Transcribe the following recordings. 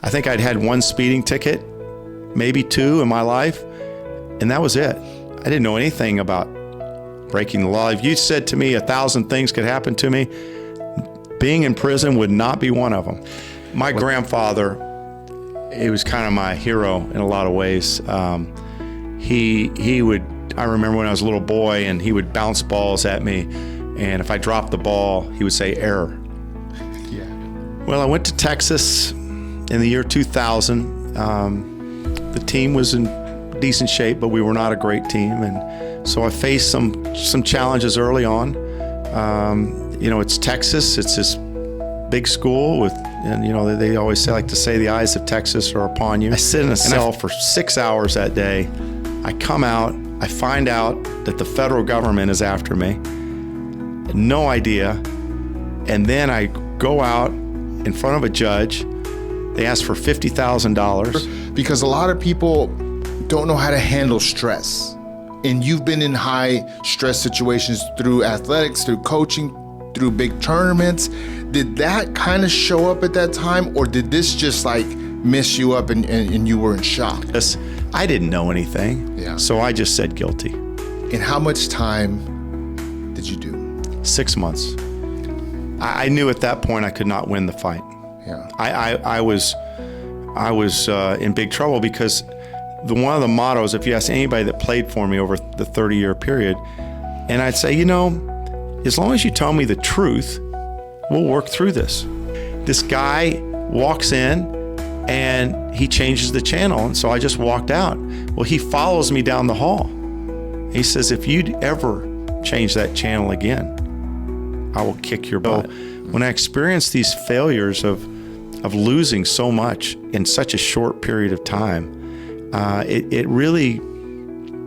I think I'd had one speeding ticket, maybe two in my life, and that was it. I didn't know anything about breaking the law. If you said to me 1,000 things could happen to me, being in prison would not be one of them. My grandfather, he was kind of my hero in a lot of ways. He would, I remember when I was a little boy, and he would bounce balls at me, and if I dropped the ball, he would say, error. Yeah. Well, I went to Texas in the year 2000. The team was in decent shape, but we were not a great team, and so I faced some challenges early on. It's Texas. It's this big school with, and they always like to say the eyes of Texas are upon you. I sit in a cell for 6 hours that day. I come out, I find out that the federal government is after me. No idea. And then I go out in front of a judge. They ask for $50,000. Because a lot of people don't know how to handle stress. And you've been in high stress situations through athletics, through coaching, through big tournaments. Did that kind of show up at that time, or did this just like mess you up and you were in shock? Yes, I didn't know anything. Yeah. So I just said guilty. And how much time did you do? 6 months. I knew at that point I could not win the fight. Yeah. I was in big trouble because one of the mottos, if you ask anybody that played for me over the 30-year period, and I'd say, as long as you tell me the truth, we'll work through this. This guy walks in and he changes the channel, and so I just walked out. Well, he follows me down the hall. He says, if you'd ever change that channel again, I will kick your butt. When I experienced these failures of losing so much in such a short period of time, it really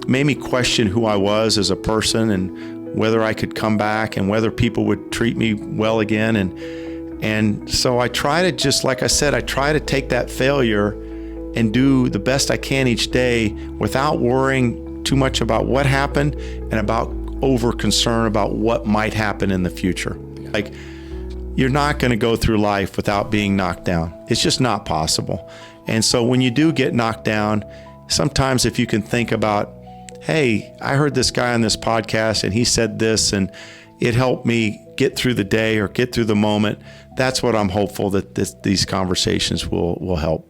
made me question who I was as a person and whether I could come back and whether people would treat me well again. And so I try to, just like I said, I try to take that failure and do the best I can each day without worrying too much about what happened and about over concern about what might happen in the future. Like, you're not going to go through life without being knocked down. It's just not possible. And so when you do get knocked down, sometimes if you can think about, hey, I heard this guy on this podcast and he said this and it helped me get through the day or get through the moment, that's what I'm hopeful that these conversations will help.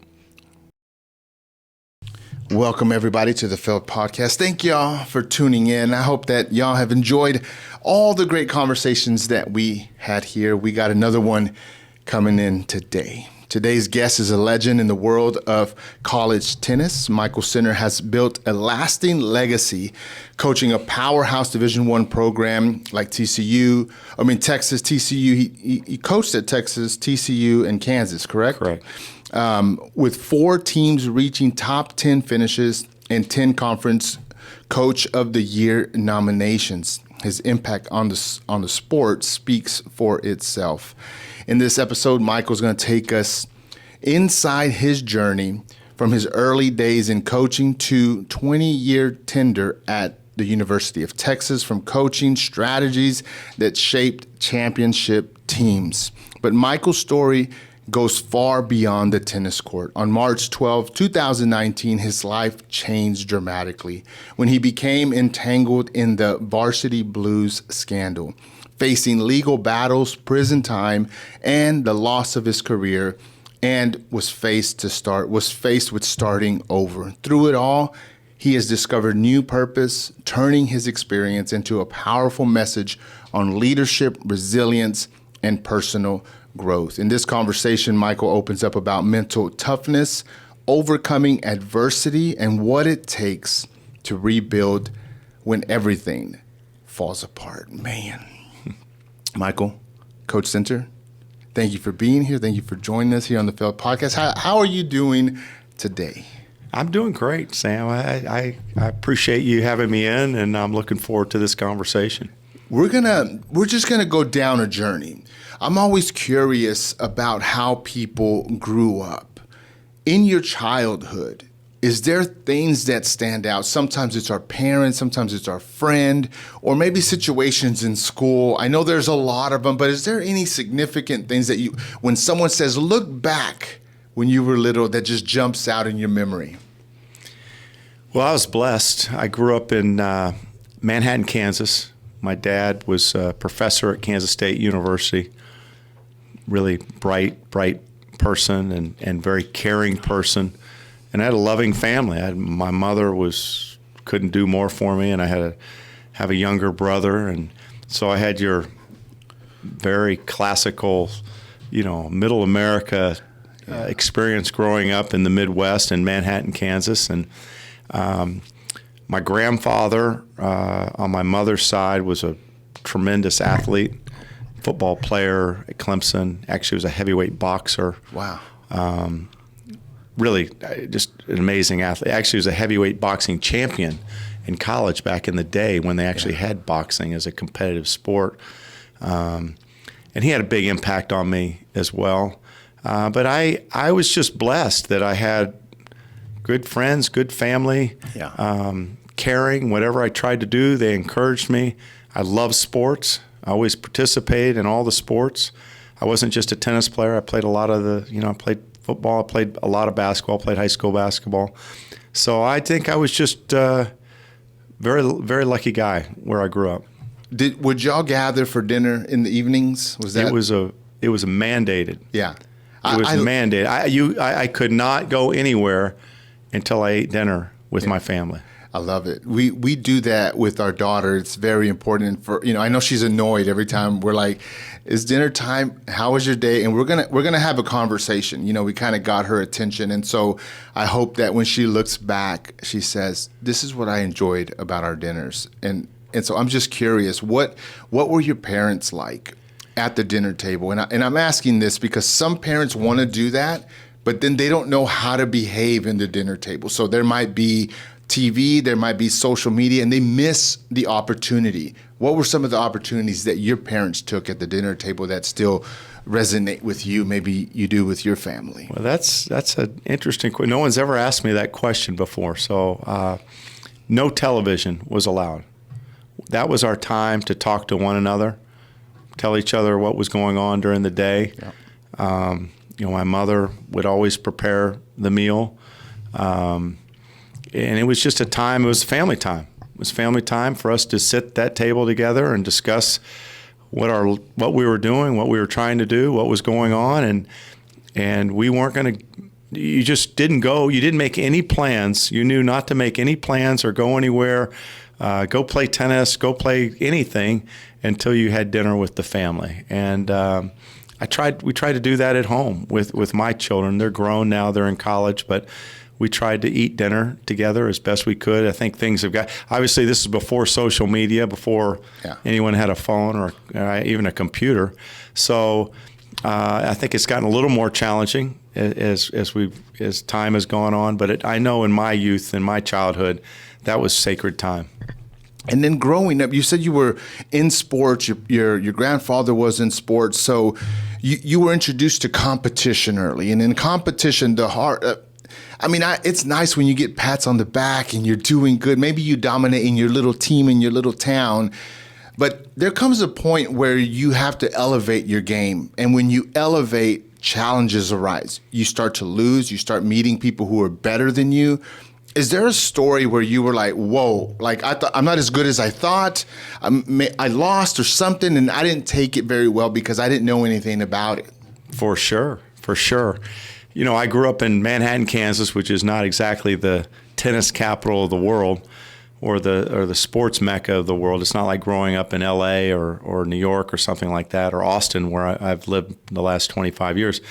Welcome, everybody, to the Feld Podcast. Thank y'all for tuning in. I hope that y'all have enjoyed all the great conversations that we had here. We got another one coming in today. Today's guest is a legend in the world of college tennis. Michael Sinner has built a lasting legacy coaching a powerhouse Division I program like Texas, TCU. He coached at Texas, TCU, and Kansas, correct? Correct. With 4 teams reaching top 10 finishes and 10 conference coach of the year nominations. His impact on the sport speaks for itself. In this episode, Michael's going to take us inside his journey from his early days in coaching to 20-year tenure at the University of Texas, from coaching strategies that shaped championship teams. But Michael's story goes far beyond the tennis court. On March 12, 2019, his life changed dramatically when he became entangled in the Varsity Blues scandal. Facing legal battles, prison time, and the loss of his career, and was faced with starting over. Through it all, he has discovered new purpose, turning his experience into a powerful message on leadership, resilience, and personal growth. In this conversation, Michael opens up about mental toughness, overcoming adversity, and what it takes to rebuild when everything falls apart. Man. Michael, Coach Sinner, thank you for being here. Thank you for joining us here on the Feld Podcast. How are you doing today? I'm doing great, Sam. I appreciate you having me in, and I'm looking forward to this conversation. We're just gonna go down a journey. I'm always curious about how people grew up. In your childhood, is there things that stand out? Sometimes it's our parents, sometimes it's our friend, or maybe situations in school. I know there's a lot of them, but is there any significant things that when someone says, look back, when you were little that just jumps out in your memory? Well, I was blessed. I grew up in Manhattan, Kansas. My dad was a professor at Kansas State University. Really bright person and very caring person. And I had a loving family. My mother couldn't do more for me, and I had have a younger brother, and so I had your very classical, middle America experience growing up in the Midwest in Manhattan, Kansas. And my grandfather on my mother's side was a tremendous athlete, football player at Clemson. Actually was a heavyweight boxer. Wow. Really just an amazing athlete. Actually was a heavyweight boxing champion in college back in the day when they actually had boxing as a competitive sport. And he had a big impact on me as well. But I was just blessed that I had good friends, good family, caring. Whatever I tried to do, they encouraged me. I love sports. I always participated in all the sports. I wasn't just a tennis player. I played a lot of I played football. I played a lot of basketball. Played high school basketball. So I think I was just very, very lucky guy where I grew up. Would y'all gather for dinner in the evenings? Was that? It was mandated. Yeah. It was mandated. I could not go anywhere until I ate dinner with my family. I love it. We do that with our daughter. It's very important for I know she's annoyed every time we're like, "It's dinner time. How was your day?" And we're gonna have a conversation. We kind of got her attention, and so I hope that when she looks back, she says, "This is what I enjoyed about our dinners." And so I'm just curious, what were your parents like at the dinner table? And I'm asking this because some parents want to do that, but then they don't know how to behave in the dinner table. So there might be TV, there might be social media, and they miss the opportunity. What were some of the opportunities that your parents took at the dinner table that still resonate with you, maybe you do with your family? Well, that's an interesting question. No one's ever asked me that question before. So no television was allowed. That was our time to talk to one another, tell each other what was going on during the day. Yeah. My mother would always prepare the meal. And it was just a time, it was family time. It was family time for us to sit at that table together and discuss what we were doing, what we were trying to do, what was going on. And we weren't going to, you just didn't go, you didn't make any plans. You knew not to make any plans or go anywhere, go play tennis, go play anything until you had dinner with the family. And we tried to do that at home with my children. They're grown now, they're in college, but we tried to eat dinner together as best we could. I think things have got, obviously this is before social media, before anyone had a phone or even a computer. So I think it's gotten a little more challenging as time has gone on. But I know in my youth, in my childhood, that was sacred time. And then growing up, you said you were in sports. Your grandfather was in sports, so you were introduced to competition early. And in competition, it's nice when you get pats on the back and you're doing good. Maybe you dominate in your little team in your little town. But there comes a point where you have to elevate your game. And when you elevate, challenges arise. You start to lose. You start meeting people who are better than you. Is there a story where you were like, whoa, like I thought I'm not as good as I thought. I lost or something, and I didn't take it very well because I didn't know anything about it? For sure. I grew up in Manhattan, Kansas, which is not exactly the tennis capital of the world or the sports mecca of the world. It's not like growing up in LA or New York or something like that, or Austin, where I've lived the last 25 years.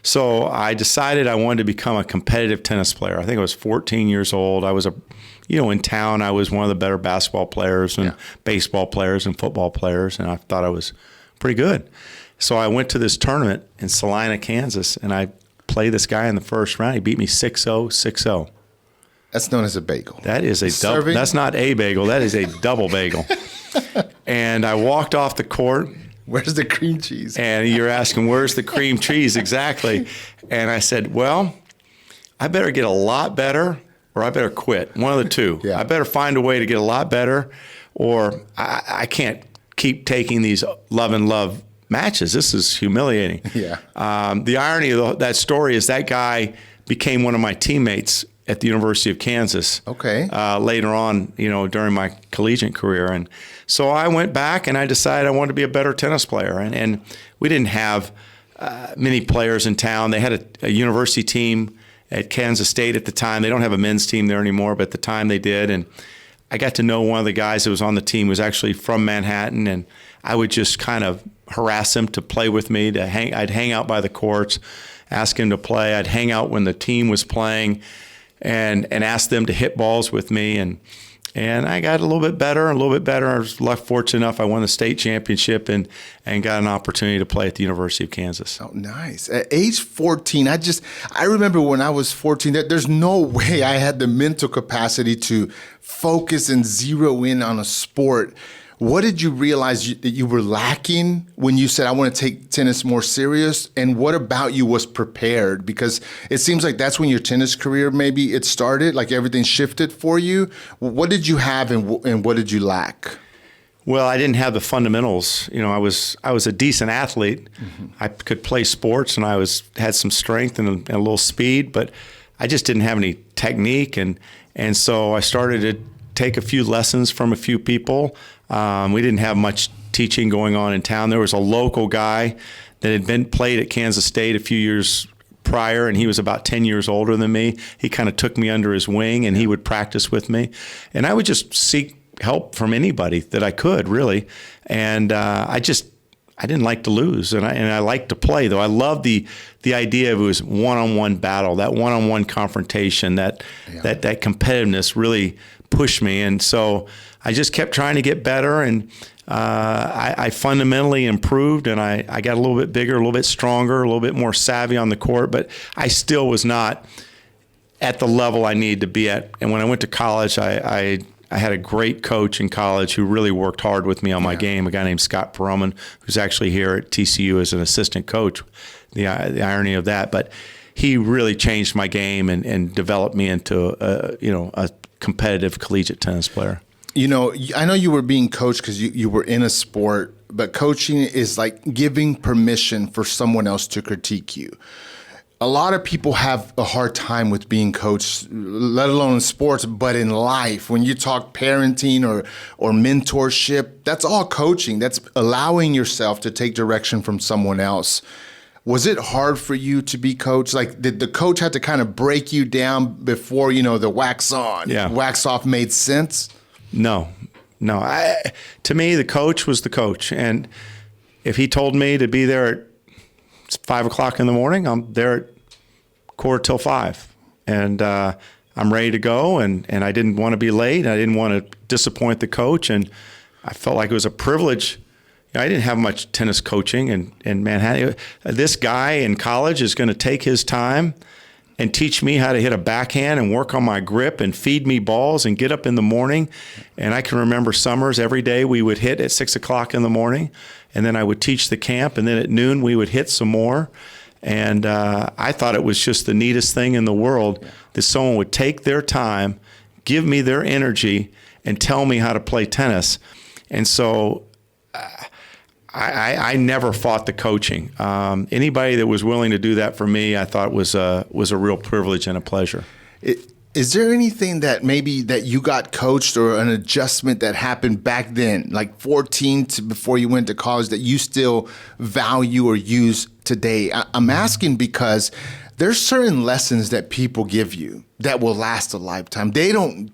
So I decided I wanted to become a competitive tennis player. I think I was 14 years old. I was in town, I was one of the better basketball players and baseball players and football players, and I thought I was pretty good. So I went to this tournament in Salina, Kansas, and I played this guy in the first round. He beat me 6-0, 6-0. That's known as a bagel. That is a double. That's not a bagel. That is a double bagel. And I walked off the court. Where's the cream cheese? And you're asking, where's the cream cheese exactly? And I said, well, I better get a lot better or I better quit. One of the two. Yeah. I better find a way to get a lot better or I can't keep taking these love matches. This is humiliating. Yeah. The irony of that story is that guy became one of my teammates at the University of Kansas. Okay. Later on, during my collegiate career. And so I went back and I decided I wanted to be a better tennis player. And we didn't have many players in town. They had a university team at Kansas State at the time. They don't have a men's team there anymore, but at the time they did. And I got to know one of the guys that was on the team was actually from Manhattan, and I would just kind of harass him to play with me. I'd hang out by the courts, ask him to play. I'd hang out when the team was playing and ask them to hit balls with me. And I got a little bit better. I was fortunate enough. I won the state championship and got an opportunity to play at the University of Kansas. Oh, nice. At age 14, I remember when I was 14, there's no way I had the mental capacity to focus and zero in on a sport. What did you realize that you were lacking when you said, I want to take tennis more serious? And what about you was prepared? Because it seems like that's when your tennis career, maybe it started, like everything shifted for you. What did you have and what did you lack? Well, I didn't have the fundamentals. I was a decent athlete. Mm-hmm. I could play sports and I had some strength and a little speed, but I just didn't have any technique. And so I started to take a few lessons from a few people. We didn't have much teaching going on in town. There was a local guy that had played at Kansas State a few years prior, and he was about 10 years older than me. He kind of took me under his wing, and he would practice with me. And I would just seek help from anybody that I could, really. And I didn't like to lose, and I liked to play, though. I loved the idea of it was one-on-one battle, that one-on-one confrontation, that competitiveness really pushed me. And so I just kept trying to get better, and I fundamentally improved, and I got a little bit bigger, a little bit stronger, a little bit more savvy on the court, but I still was not at the level I needed to be at. And when I went to college, I had a great coach in college who really worked hard with me on my game, a guy named Scott Perelman, who's actually here at TCU as an assistant coach, the irony of that. But he really changed my game and developed me into a competitive collegiate tennis player. I know you were being coached because you were in a sport, but coaching is like giving permission for someone else to critique you. A lot of people have a hard time with being coached, let alone in sports, but in life. When you talk parenting or mentorship, that's all coaching. That's allowing yourself to take direction from someone else. Was it hard for you to be coached? Like, did the coach have to kind of break you down before, the wax on, wax off made sense? No. To me, the coach was the coach. And if he told me to be there at 5 o'clock in the morning, I'm there at 4:45. And I'm ready to go. And I didn't want to be late. I didn't want to disappoint the coach. And I felt like it was a privilege. I didn't have much tennis coaching in Manhattan. This guy in college is going to take his time and teach me how to hit a backhand and work on my grip and feed me balls and get up in the morning. And I can remember summers, every day we would hit at 6 o'clock in the morning, and then I would teach the camp, and then at noon we would hit some more. And I thought it was just the neatest thing in the world that someone would take their time, give me their energy, and tell me how to play tennis. And so I never fought the coaching. Anybody that was willing to do that for me, I thought was a real privilege and a pleasure. Is there anything that maybe that you got coached or an adjustment that happened back then, like 14 to before you went to college, that you still value or use today? I'm asking because there's certain lessons that people give you that will last a lifetime. They don't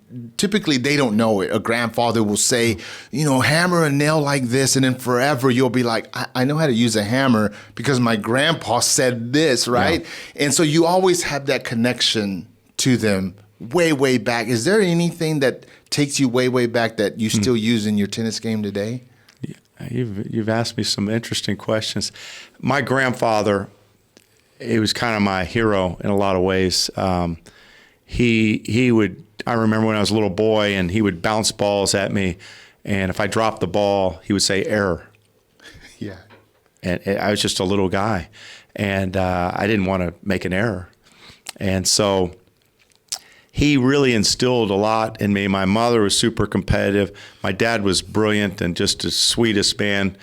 know it. A grandfather will say, hammer a nail like this, and then forever you'll be like, I know how to use a hammer because my grandpa said this, right? Yeah. And so you always have that connection to them way, way back. Is there anything that takes you way, way back that you still use in your tennis game today? You've asked me some interesting questions. My grandfather, he was kind of my hero in a lot of ways. He would, I remember when I was a little boy, and he would bounce balls at me, and if I dropped the ball, he would say error. Yeah. And I was just a little guy, and I didn't want to make an error. And so he really instilled a lot in me. My mother was super competitive. My dad was brilliant and just the sweetest man.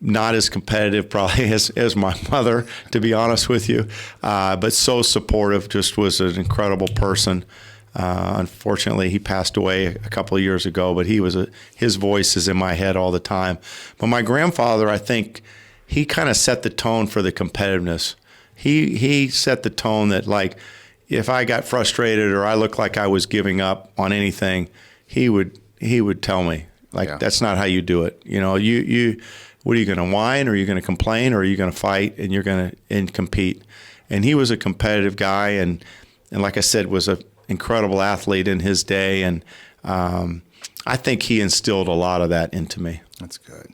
not as competitive probably as my mother, to be honest with you, but so supportive, just was an incredible person. Unfortunately, he passed away a couple of years ago, but his voice is in my head all the time. But my grandfather, I think, he kind of set the tone for the competitiveness. He set the tone that, like, if I got frustrated or I looked like I was giving up on anything, he would tell me, like, that's not how you do it. You know, what are you going to whine, or are you going to complain, or are you going to fight and you're going to compete? And he was a competitive guy, and like I said, was an incredible athlete in his day. And I think he instilled a lot of that into me. That's good.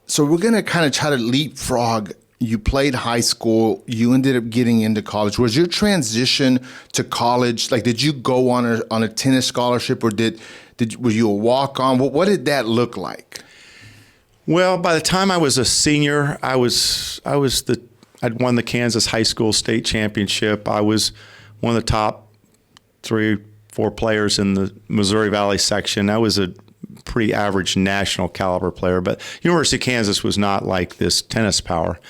So we're going to kind of try to leapfrog. You played high school. You ended up getting into college. Was your transition to college, like, did you go on a tennis scholarship, or were you a walk-on? What did that look like? Well, by the time I was a senior, I'd won the Kansas High School State Championship. I was one of the top 3-4 players in the Missouri Valley section. I was a pretty average national caliber player, but University of Kansas was not like this tennis power.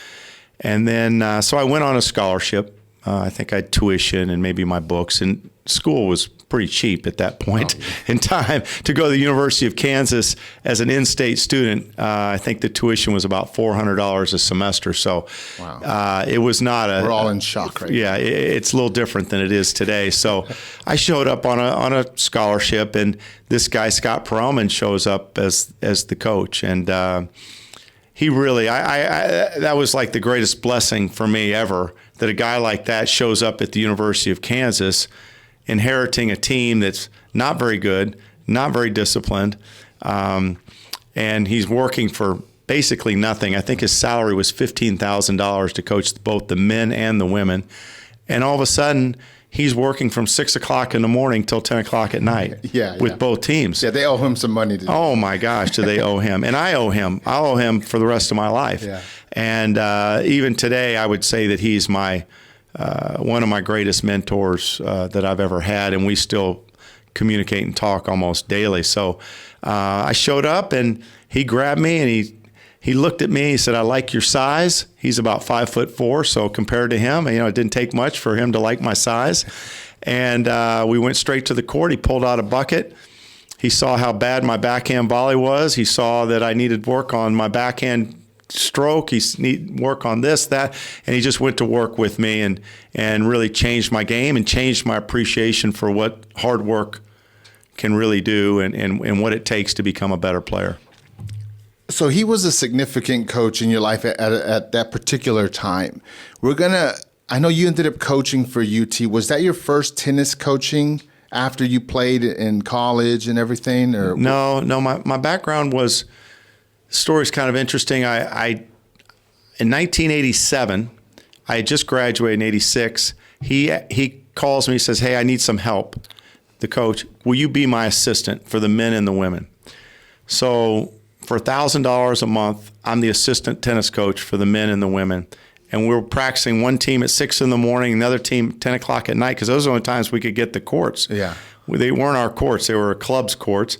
And then, so I went on a scholarship. I think I had tuition and maybe my books, and school was pretty cheap at that point in time. To go to the University of Kansas as an in-state student, I think the tuition was about $400 a semester. So it was not a... We're all in shock right now. It's a little different than it is today. So I showed up on a scholarship, and this guy, Scott Perelman, shows up as the coach. And he really, that was like the greatest blessing for me ever, that a guy like that shows up at the University of Kansas, inheriting a team that's not very good, not very disciplined, and he's working for basically nothing. I think his salary was $15,000 to coach both the men and the women. And all of a sudden, he's working from 6 o'clock in the morning till 10 o'clock at night with both teams. Yeah, they owe him some money. Oh, my gosh, do they owe him. And I owe him. I'll owe him for the rest of my life. Yeah. And even today, I would say that he's one of my greatest mentors that I've ever had, and we still communicate and talk almost daily. So I showed up, and he grabbed me, and he looked at me. He said, "I like your size." He's about 5'4", so compared to him, it didn't take much for him to like my size. And we went straight to the court. He pulled out a bucket. He saw how bad my backhand volley was. He saw that I needed work on my backhand stroke. He needed work on this, that, and he just went to work with me and really changed my game and changed my appreciation for what hard work can really do and what it takes to become a better player. So he was a significant coach in your life at that particular time. I know you ended up coaching for UT. Was that your first tennis coaching after you played in college and everything? Or No. My background was, the story's kind of interesting. In 1987, I had just graduated in 86. He calls me, says, "Hey, I need some help." The coach, "Will you be my assistant for the men and the women?" So for $1,000 a month, I'm the assistant tennis coach for the men and the women. And we were practicing one team at 6 in the morning, another team 10 o'clock at night, because those are the only times we could get the courts. Yeah. They weren't our courts. They were a club's courts.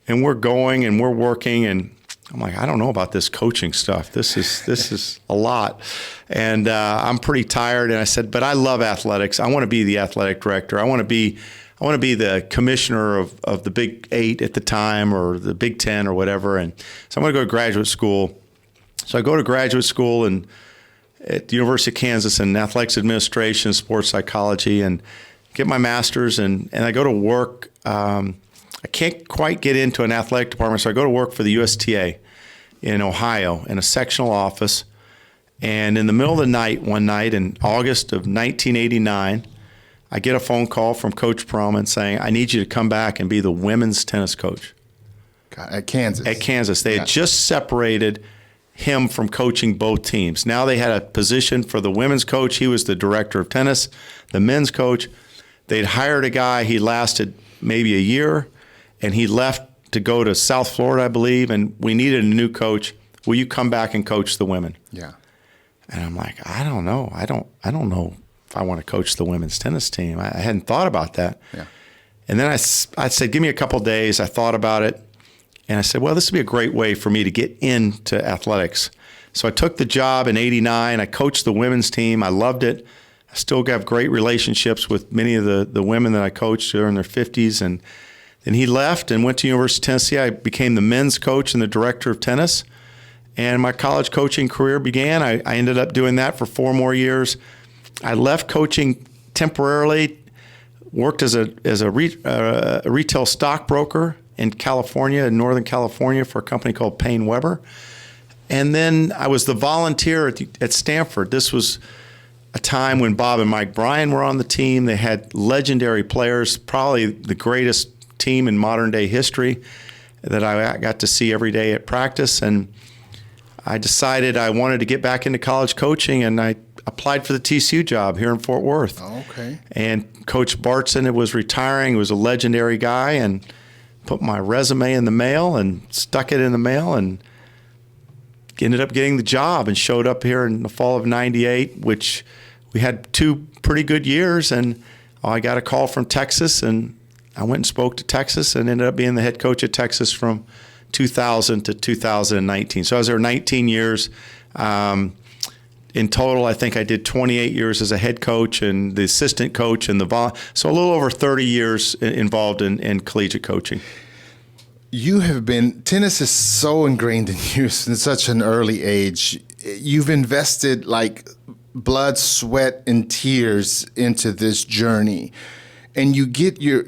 And we're going and we're working, and I'm like, I don't know about this coaching stuff. This is a lot. And I'm pretty tired. And I said, but I love athletics. I want to be the athletic director. I want to be the commissioner of the Big 8 at the time, or the Big 10 or whatever. And so I'm going to go to graduate school. So I go to graduate school at the University of Kansas in athletics administration, sports psychology, and get my master's. And I go to work. I can't quite get into an athletic department, so I go to work for the USTA in Ohio in a sectional office. And in the middle of the night, one night in August of 1989, I get a phone call from Coach Perelman saying, "I need you to come back and be the women's tennis coach." At Kansas. At Kansas. They had just separated him from coaching both teams. Now they had a position for the women's coach. He was the director of tennis, the men's coach. They'd hired a guy. He lasted maybe a year, and he left to go to South Florida, I believe, and we needed a new coach. Will you come back and coach the women? Yeah. And I'm like, I don't know. I don't know if I want to coach the women's tennis team. I hadn't thought about that. Yeah. And then I said, give me a couple of days. I thought about it. And I said, well, this would be a great way for me to get into athletics. So I took the job in '89. I coached the women's team. I loved it. I still have great relationships with many of the women that I coached who are in their 50s. And then he left and went to University of Tennessee. I became the men's coach and the director of tennis. And my college coaching career began. I ended up doing that for 4 more years. I left coaching temporarily, worked as a retail stockbroker in California, in Northern California, for a company called Payne Weber. And then I was the volunteer at Stanford. This was a time when Bob and Mike Bryan were on the team. They had legendary players, probably the greatest team in modern day history that I got to see every day at practice. And I decided I wanted to get back into college coaching, and I applied for the TCU job here in Fort Worth. Oh, okay. And Coach Bartson was retiring. He was a legendary guy, and put my resume in the mail and stuck it in the mail and ended up getting the job and showed up here in the fall of '98, which we had 2 pretty good years. And I got a call from Texas, and I went and spoke to Texas and ended up being the head coach at Texas from 2000 to 2019. So I was there 19 years. In total, I think I did 28 years as a head coach and the assistant coach and so a little over 30 years involved in collegiate coaching. Tennis is so ingrained in you since such an early age. You've invested like blood, sweat, and tears into this journey. And you get you're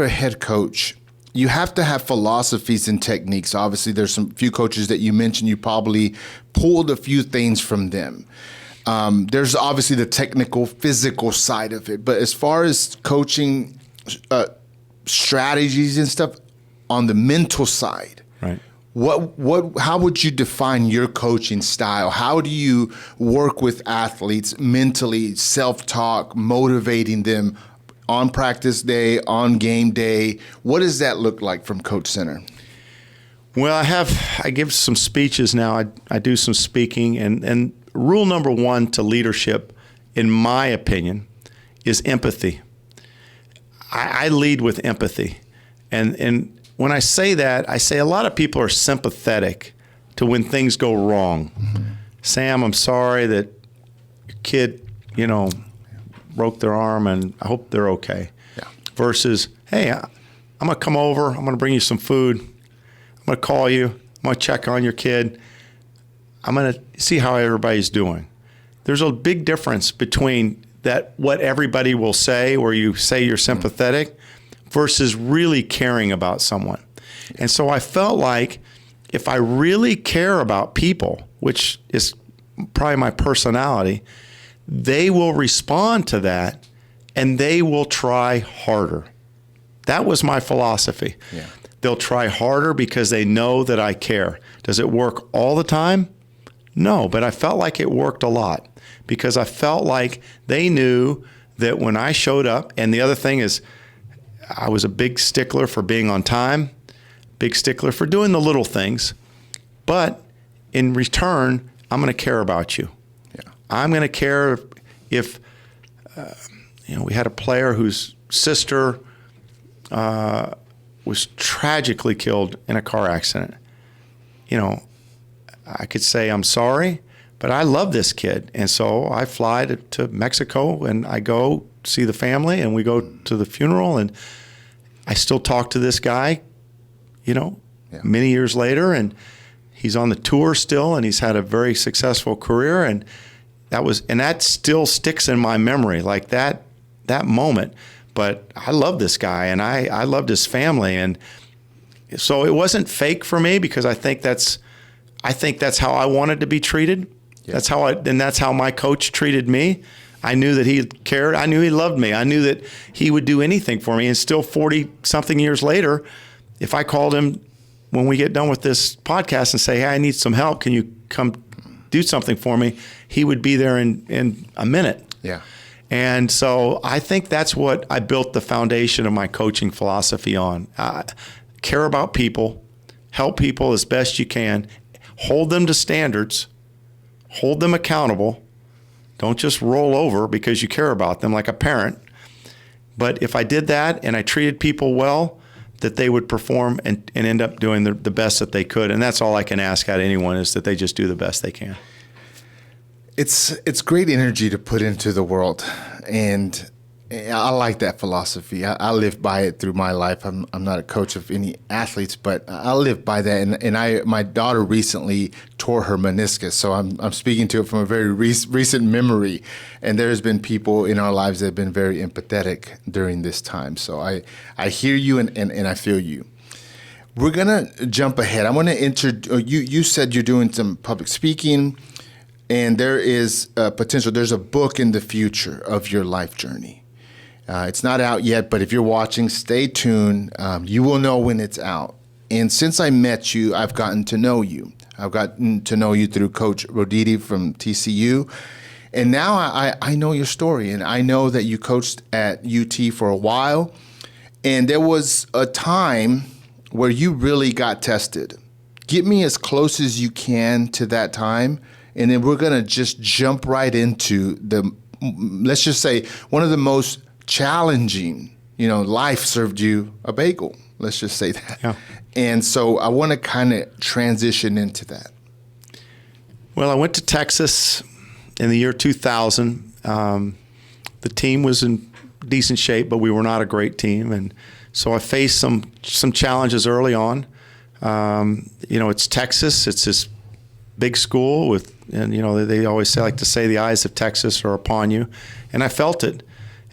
a head coach. You have to have philosophies and techniques. Obviously, there's some few coaches that you mentioned. You probably pulled a few things from them. There's obviously the technical, physical side of it. But as far as coaching strategies and stuff on the mental side, right? How would you define your coaching style? How do you work with athletes mentally, self-talk, motivating them on practice day, on game day? What does that look like from Coach Center? Well, I give some speeches now. I do some speaking, and rule number 1 to leadership, in my opinion, is empathy. I lead with empathy. And when I say that, I say a lot of people are sympathetic to when things go wrong. Mm-hmm. Sam, I'm sorry that your kid, broke their arm, and I hope they're okay. Yeah. Versus, hey, I'm going to come over. I'm going to bring you some food. I'm going to call you. I'm going to check on your kid. I'm going to see how everybody's doing. There's a big difference between that, what everybody will say, where you say you're sympathetic, versus really caring about someone. And so I felt like if I really care about people, which is probably my personality, they will respond to that and they will try harder. That was my philosophy. Yeah. They'll try harder because they know that I care. Does it work all the time? No, but I felt like it worked a lot because I felt like they knew that when I showed up, and the other thing is I was a big stickler for being on time, big stickler for doing the little things, but in return, I'm going to care about you. Yeah. I'm going to care if, we had a player whose sister was tragically killed in a car accident. I could say I'm sorry, but I love this kid. And so I fly to Mexico and I go see the family and we go to the funeral, and I still talk to this guy, many years later, and he's on the tour still, and he's had a very successful career, and that still sticks in my memory, like that moment. But I love this guy, and I loved his family, and so it wasn't fake for me because I think that's how I wanted to be treated. Yeah. That's how my coach treated me. I knew that he cared. I knew he loved me. I knew that he would do anything for me. And still 40-something years later, if I called him when we get done with this podcast and say, hey, I need some help, can you come do something for me? He would be there in a minute. Yeah. And so I think that's what I built the foundation of my coaching philosophy on. Care about people, help people as best you can, hold them to standards, hold them accountable. Don't just roll over because you care about them like a parent. But if I did that and I treated people well, that they would perform and end up doing the best that they could. And that's all I can ask out of anyone, is that they just do the best they can. It's great energy to put into the world, and I like that philosophy. I live by it through my life. I'm not a coach of any athletes, but I live by that. And my daughter recently tore her meniscus, so I'm speaking to it from a very recent memory. And there's been people in our lives that have been very empathetic during this time. So I hear you and I feel you. We're gonna jump ahead. I want to you said you're doing some public speaking, and there is potential. There's a book in the future of your life journey. It's not out yet, but if you're watching, stay tuned. You will know when it's out. And since I met you, I've gotten to know you. I've gotten to know you through Coach Roditi from TCU. And now I know your story, and I know that you coached at UT for a while. And there was a time where you really got tested. Get me as close as you can to that time, and then we're going to just jump right into let's just say, one of the most challenging, life served you a bagel. Let's just say that. Yeah. And so I want to kind of transition into that. Well, I went to Texas in the year 2000. The team was in decent shape, but we were not a great team. And so I faced some challenges early on. It's Texas. It's this big school they always like to say the eyes of Texas are upon you. And I felt it.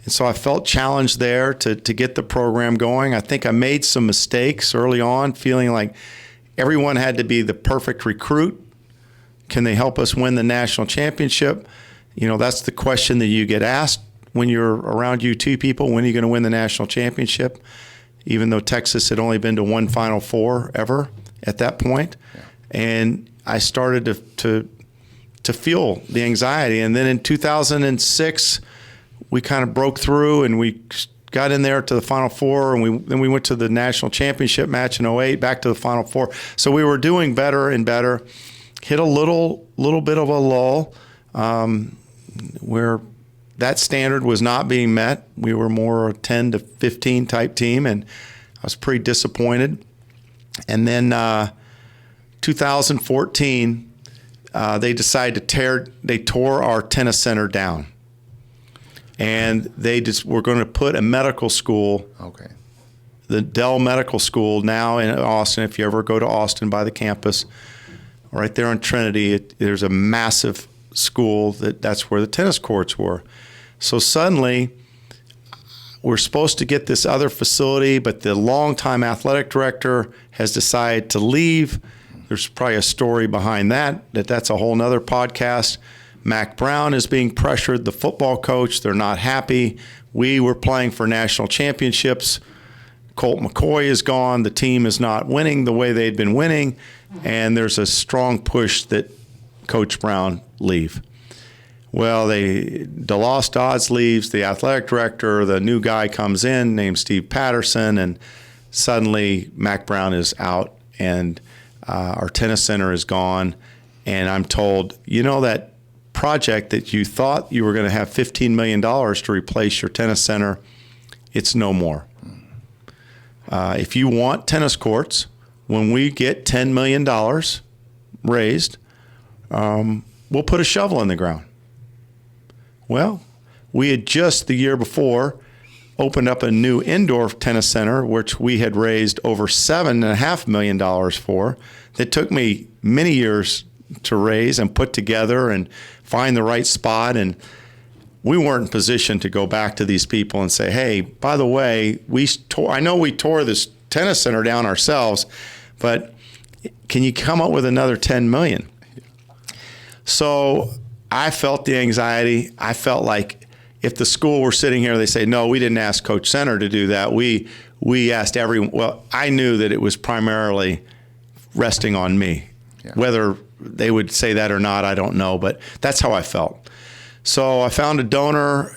And so I felt challenged there to get the program going. I think I made some mistakes early on, feeling like everyone had to be the perfect recruit. Can they help us win the national championship? That's the question that you get asked when you're around UT people. When are you going to win the national championship? Even though Texas had only been to one Final Four ever at that point. Yeah. And I started to feel the anxiety. And then in 2006, we kind of broke through and we got in there to the Final Four, and then we went to the national championship match in 2008, back to the Final Four. So we were doing better and better. Hit a little bit of a lull where that standard was not being met. We were more a 10 to 15 type team, and I was pretty disappointed. And then 2014, they decided they tore our tennis center down. And they just were going to put a medical school, the Dell Medical School now in Austin. If you ever go to Austin by the campus, right there on Trinity, there's a massive school that's where the tennis courts were. So suddenly, we're supposed to get this other facility, but the longtime athletic director has decided to leave. There's probably a story behind that's a whole nother podcast. Mac Brown is being pressured, the football coach. They're not happy. We were playing for national championships. Colt McCoy is gone. The team is not winning the way they'd been winning, and there's a strong push that Coach Brown leave. Well, DeLoss Dodds leaves, the athletic director, the new guy comes in named Steve Patterson, and suddenly Mac Brown is out, and our tennis center is gone. And I'm told, that project that you thought you were going to have $15 million to replace your tennis center, it's no more. If you want tennis courts, when we get $10 million raised, we'll put a shovel in the ground. Well, we had just the year before opened up a new indoor tennis center, which we had raised over $7.5 million for, that took me many years to raise and put together and find the right spot. And we weren't in position to go back to these people and say, hey, by the way, I know we tore this tennis center down ourselves, but can you come up with another $10 million? So I felt the anxiety. I felt like if the school were sitting here, they say, no, we didn't ask Coach Center to do that. We asked everyone. Well, I knew that it was primarily resting on me. Yeah. Whether they would say that or not, I don't know, but that's how I felt. So I found a donor,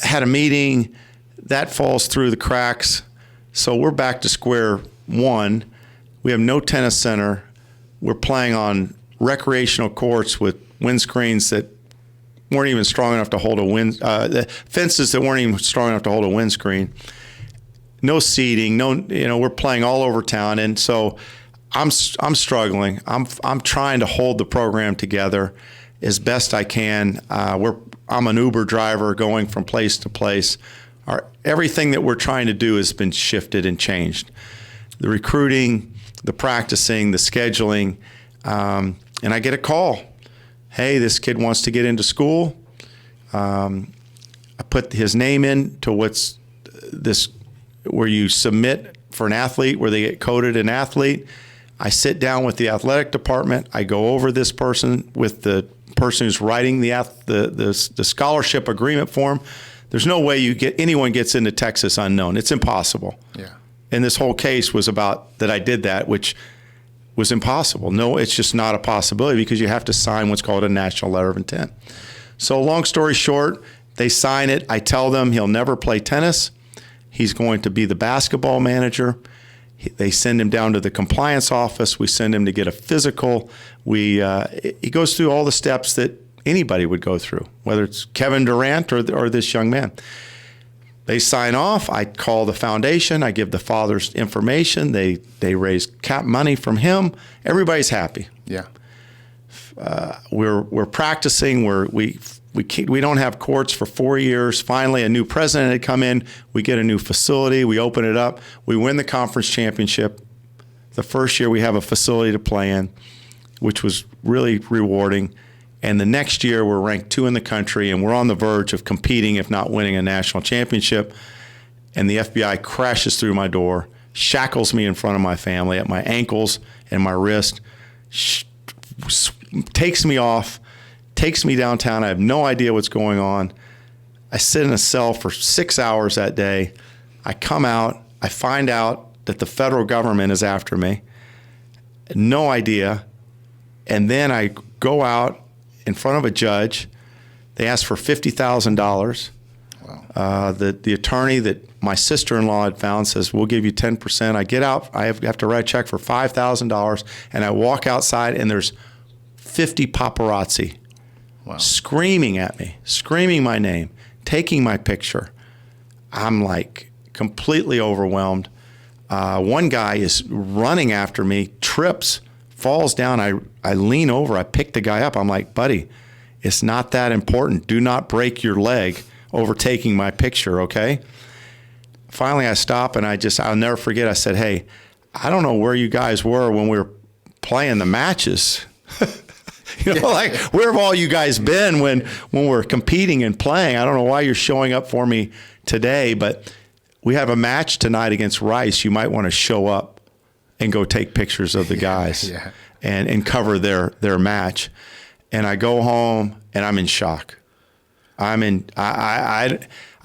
had a meeting, that falls through the cracks. So we're back to square one. We have no tennis center. We're playing on recreational courts with windscreens that weren't even strong enough to hold the fences that weren't even strong enough to hold a windscreen. no seating, no, we're playing all over town. And so I'm struggling. I'm trying to hold the program together as best I can. I'm an Uber driver going from place to place. Everything that we're trying to do has been shifted and changed. The recruiting, the practicing, the scheduling, and I get a call. Hey, this kid wants to get into school. I put his name in to where you submit for an athlete, where they get coded an athlete. I sit down with the athletic department. I go over this person with the person who's writing the scholarship agreement form. There's no way anyone gets into Texas unknown. It's impossible. Yeah. And this whole case was about that I did that, which was impossible. No, it's just not a possibility because you have to sign what's called a national letter of intent. So long story short, they sign it. I tell them he'll never play tennis. He's going to be the basketball manager. They send him down to the compliance office. We send him to get a physical. He goes through all the steps that anybody would go through, whether it's Kevin Durant or this young man. They sign off. I call the foundation. I give the father's information. They raise cap money from him. Everybody's happy. Yeah. We're practicing. We don't have courts for 4 years. Finally, a new president had come in. We get a new facility. We open it up. We win the conference championship. The first year we have a facility to play in, which was really rewarding. And the next year we're ranked 2 in the country, and we're on the verge of competing, if not winning, a national championship. And the FBI crashes through my door, shackles me in front of my family at my ankles and my wrist, takes me off, takes me downtown. I have no idea what's going on. I sit in a cell for 6 hours that day. I come out. I find out that the federal government is after me. No idea. And then I go out in front of a judge. They ask for $50,000. Wow. The attorney that my sister-in-law had found says, we'll give you 10%. I get out. I have to write a check for $5,000. And I walk outside, and there's 50 paparazzi. Wow. Screaming at me, screaming my name, taking my picture. I'm like completely overwhelmed. One guy is running after me, trips, falls down. I lean over, I pick the guy up. I'm like, buddy, it's not that important. Do not break your leg over taking my picture, okay? Finally, I stop, and I'll never forget. I said, hey, I don't know where you guys were when we were playing the matches. Like, where have all you guys been when we're competing and playing? I don't know why you're showing up for me today, but we have a match tonight against Rice. You might want to show up and go take pictures of the guys and cover their match. And I go home, and I'm in shock. I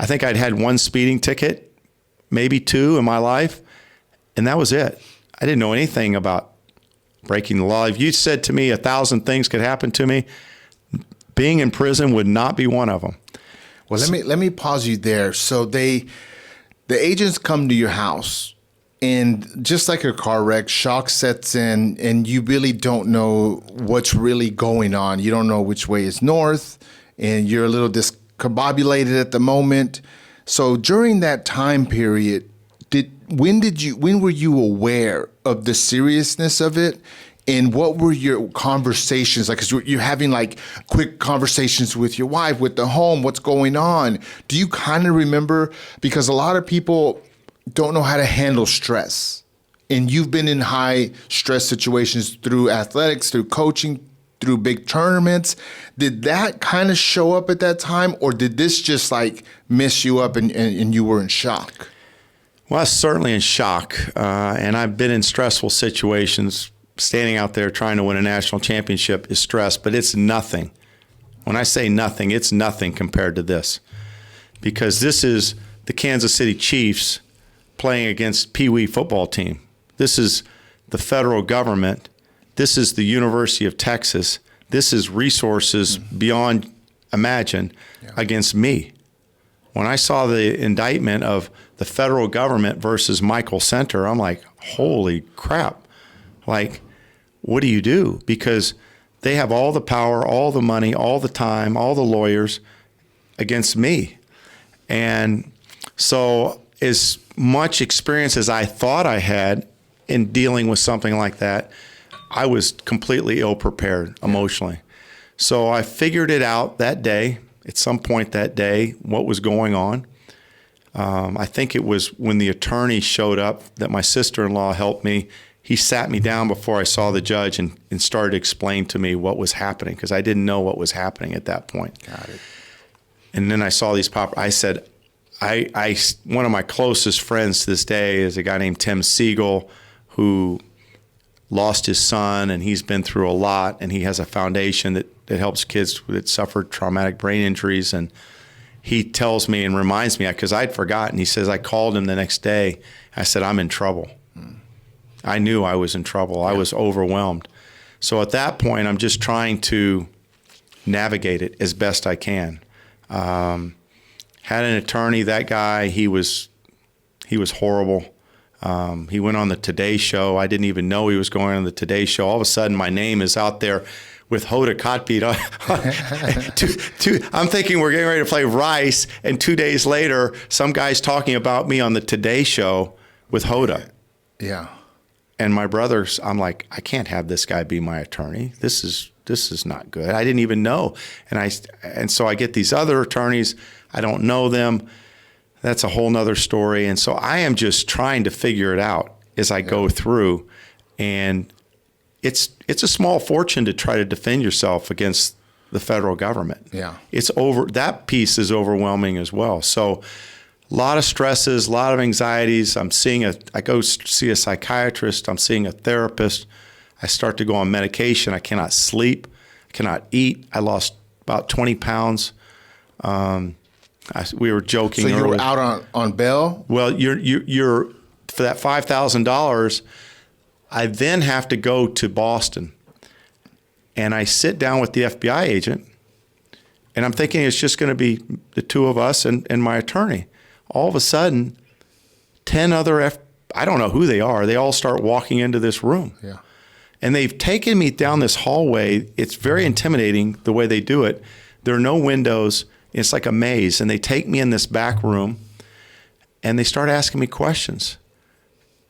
think I'd had 1 speeding ticket, maybe 2 in my life, and that was it. I didn't know anything about breaking the law. If you said to me 1,000 things could happen to me, being in prison would not be one of them. Well, let me pause you there. So the agents come to your house, and just like a car wreck, shock sets in, and you really don't know what's really going on. You don't know which way is north, and you're a little discombobulated at the moment. So during that time period, when were you aware of the seriousness of it, and what were your conversations like? Because you're having like quick conversations with your wife, with the home, what's going on? Do you kind of remember? Because a lot of people don't know how to handle stress, and you've been in high stress situations through athletics, through coaching, through big tournaments. Did that kind of show up at that time, or did this just like mess you up and you were in shock? Well, I was certainly in shock, and I've been in stressful situations. Standing out there trying to win a national championship is stress, but it's nothing. When I say nothing, it's nothing compared to this, because this is the Kansas City Chiefs playing against Pee Wee football team. This is the federal government. This is the University of Texas. This is resources beyond imagine against me. When I saw the indictment of the federal government versus Michael Center, I'm like, holy crap. Like, what do you do? Because they have all the power, all the money, all the time, all the lawyers against me. And so as much experience as I thought I had in dealing with something like that, I was completely ill prepared emotionally. So I figured it out that day, at some point that day, what was going on. I think it was when the attorney showed up that my sister-in-law helped me. He sat me down before I saw the judge and started to explain to me what was happening, because I didn't know what was happening at that point. Got it. And then I saw these pop. I said, one of my closest friends to this day is a guy named Tim Siegel, who lost his son, and he's been through a lot, and he has a foundation that helps kids that suffered traumatic brain injuries. And he tells me and reminds me, because I'd forgotten, he says, I called him the next day. I said, I'm in trouble. I knew I was in trouble. Yeah. I was overwhelmed. So at that point, I'm just trying to navigate it as best I can. Had an attorney. That guy, he was horrible. He went on the Today Show. I didn't even know he was going on the Today Show. All of a sudden, my name is out there with Hoda Kotb. I'm thinking we're getting ready to play Rice, and 2 days later, some guy's talking about me on the Today Show with Hoda. Yeah. And my brothers, I'm like, I can't have this guy be my attorney. This is not good. I didn't even know. And so I get these other attorneys. I don't know them. That's a whole nother story. And so I am just trying to figure it out as I go through. And it's a small fortune to try to defend yourself against the federal government. Yeah. That piece is overwhelming as well. So a lot of stresses, a lot of anxieties. I go see a psychiatrist. I'm seeing a therapist. I start to go on medication. I cannot sleep. I cannot eat. I lost about 20 pounds. We were joking. So you earlier. were out on bail? Well, you're for that $5,000. I then have to go to Boston, and I sit down with the FBI agent, and I'm thinking it's just going to be the two of us and my attorney. All of a sudden, 10 other I don't know who they are. They all start walking into this room. Yeah. And they've taken me down this hallway. It's very intimidating the way they do it. There are no windows. It's like a maze. And they take me in this back room, and they start asking me questions.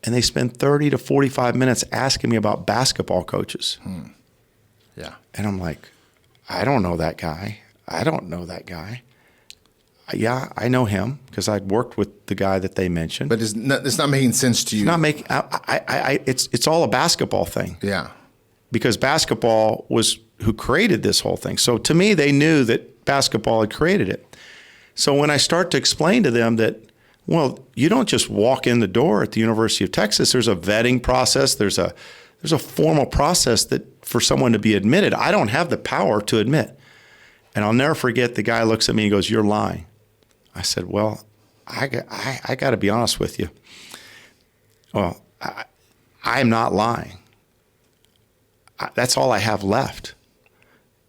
And they spend 30 to 45 minutes asking me about basketball coaches. Yeah. And I'm like, I don't know that guy. I don't know that guy. Yeah, I know him because I'd worked with the guy that they mentioned. But it's not making sense to you. It's not making. It's all a basketball thing. Yeah. Because basketball was who created this whole thing. So to me, they knew that basketball had created it. So when I start to explain to them that, well, you don't just walk in the door at the University of Texas. There's a vetting process. There's a formal process that for someone to be admitted. I don't have the power to admit. And I'll never forget, the guy looks at me and goes, "You're lying." I said, "Well, I got to be honest with you. Well, I'm not lying. That's all I have left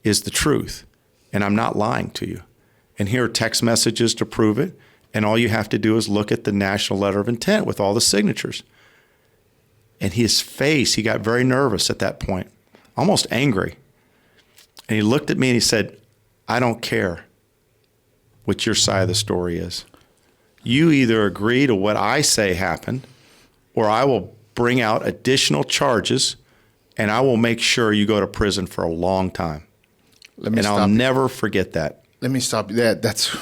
is the truth, and I'm not lying to you. And here are text messages to prove it, and all you have to do is look at the national letter of intent with all the signatures." And his face, he got very nervous at that point, almost angry. And he looked at me and he said, "I don't care what your side of the story is. You either agree to what I say happened, or I will bring out additional charges, and I will make sure you go to prison for a long time." I'll never forget that. Let me stop you there. That's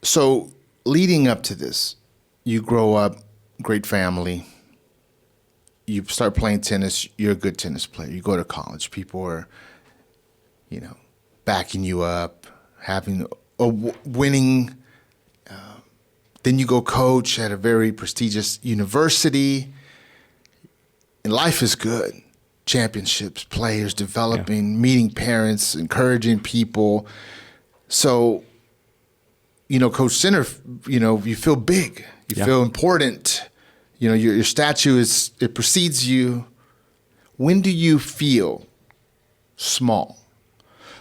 so. Leading up to this, you grow up, great family. You start playing tennis. You're a good tennis player. You go to college. People are, backing you up, having a winning. Then you go coach at a very prestigious university. And life is good. Championships, players, developing, meeting parents, encouraging people. So, Coach Center, you feel big. You feel important. Your statue it precedes you. When do you feel small?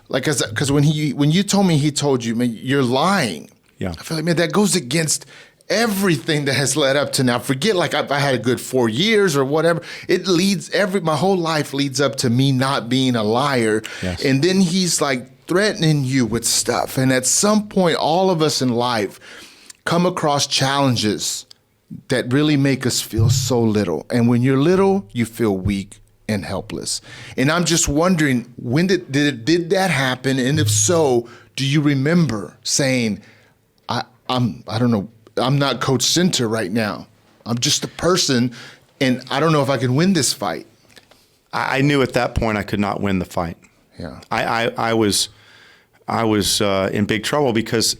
Like, because when you told me he told you, man, you're lying. Yeah. I feel like, man, that goes against everything that has led up to now. Forget like I had a good 4 years or whatever. It leads my whole life leads up to me not being a liar. Yes. And then he's like threatening you with stuff. And at some point, all of us in life come across challenges that really make us feel so little. And when you're little, you feel weak and helpless. And I'm just wondering, when did that happen? And if so, do you remember saying, I don't know, I'm not Coach Center right now. I'm just a person, and I don't know if I can win this fight. I knew at that point I could not win the fight. Yeah, I was in big trouble because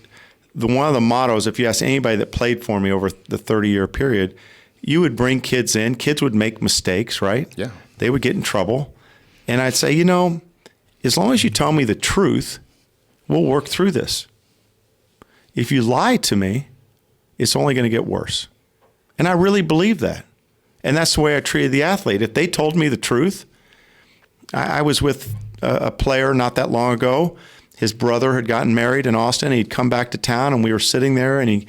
one of the mottos, if you ask anybody that played for me over the 30-year period, you would bring kids in. Kids would make mistakes, right? Yeah. They would get in trouble. And I'd say, as long as you tell me the truth, we'll work through this. If you lie to me, it's only going to get worse. And I really believe that. And that's the way I treated the athlete. If they told me the truth, I was with a player not that long ago. His brother had gotten married in Austin. He'd come back to town, and we were sitting there, and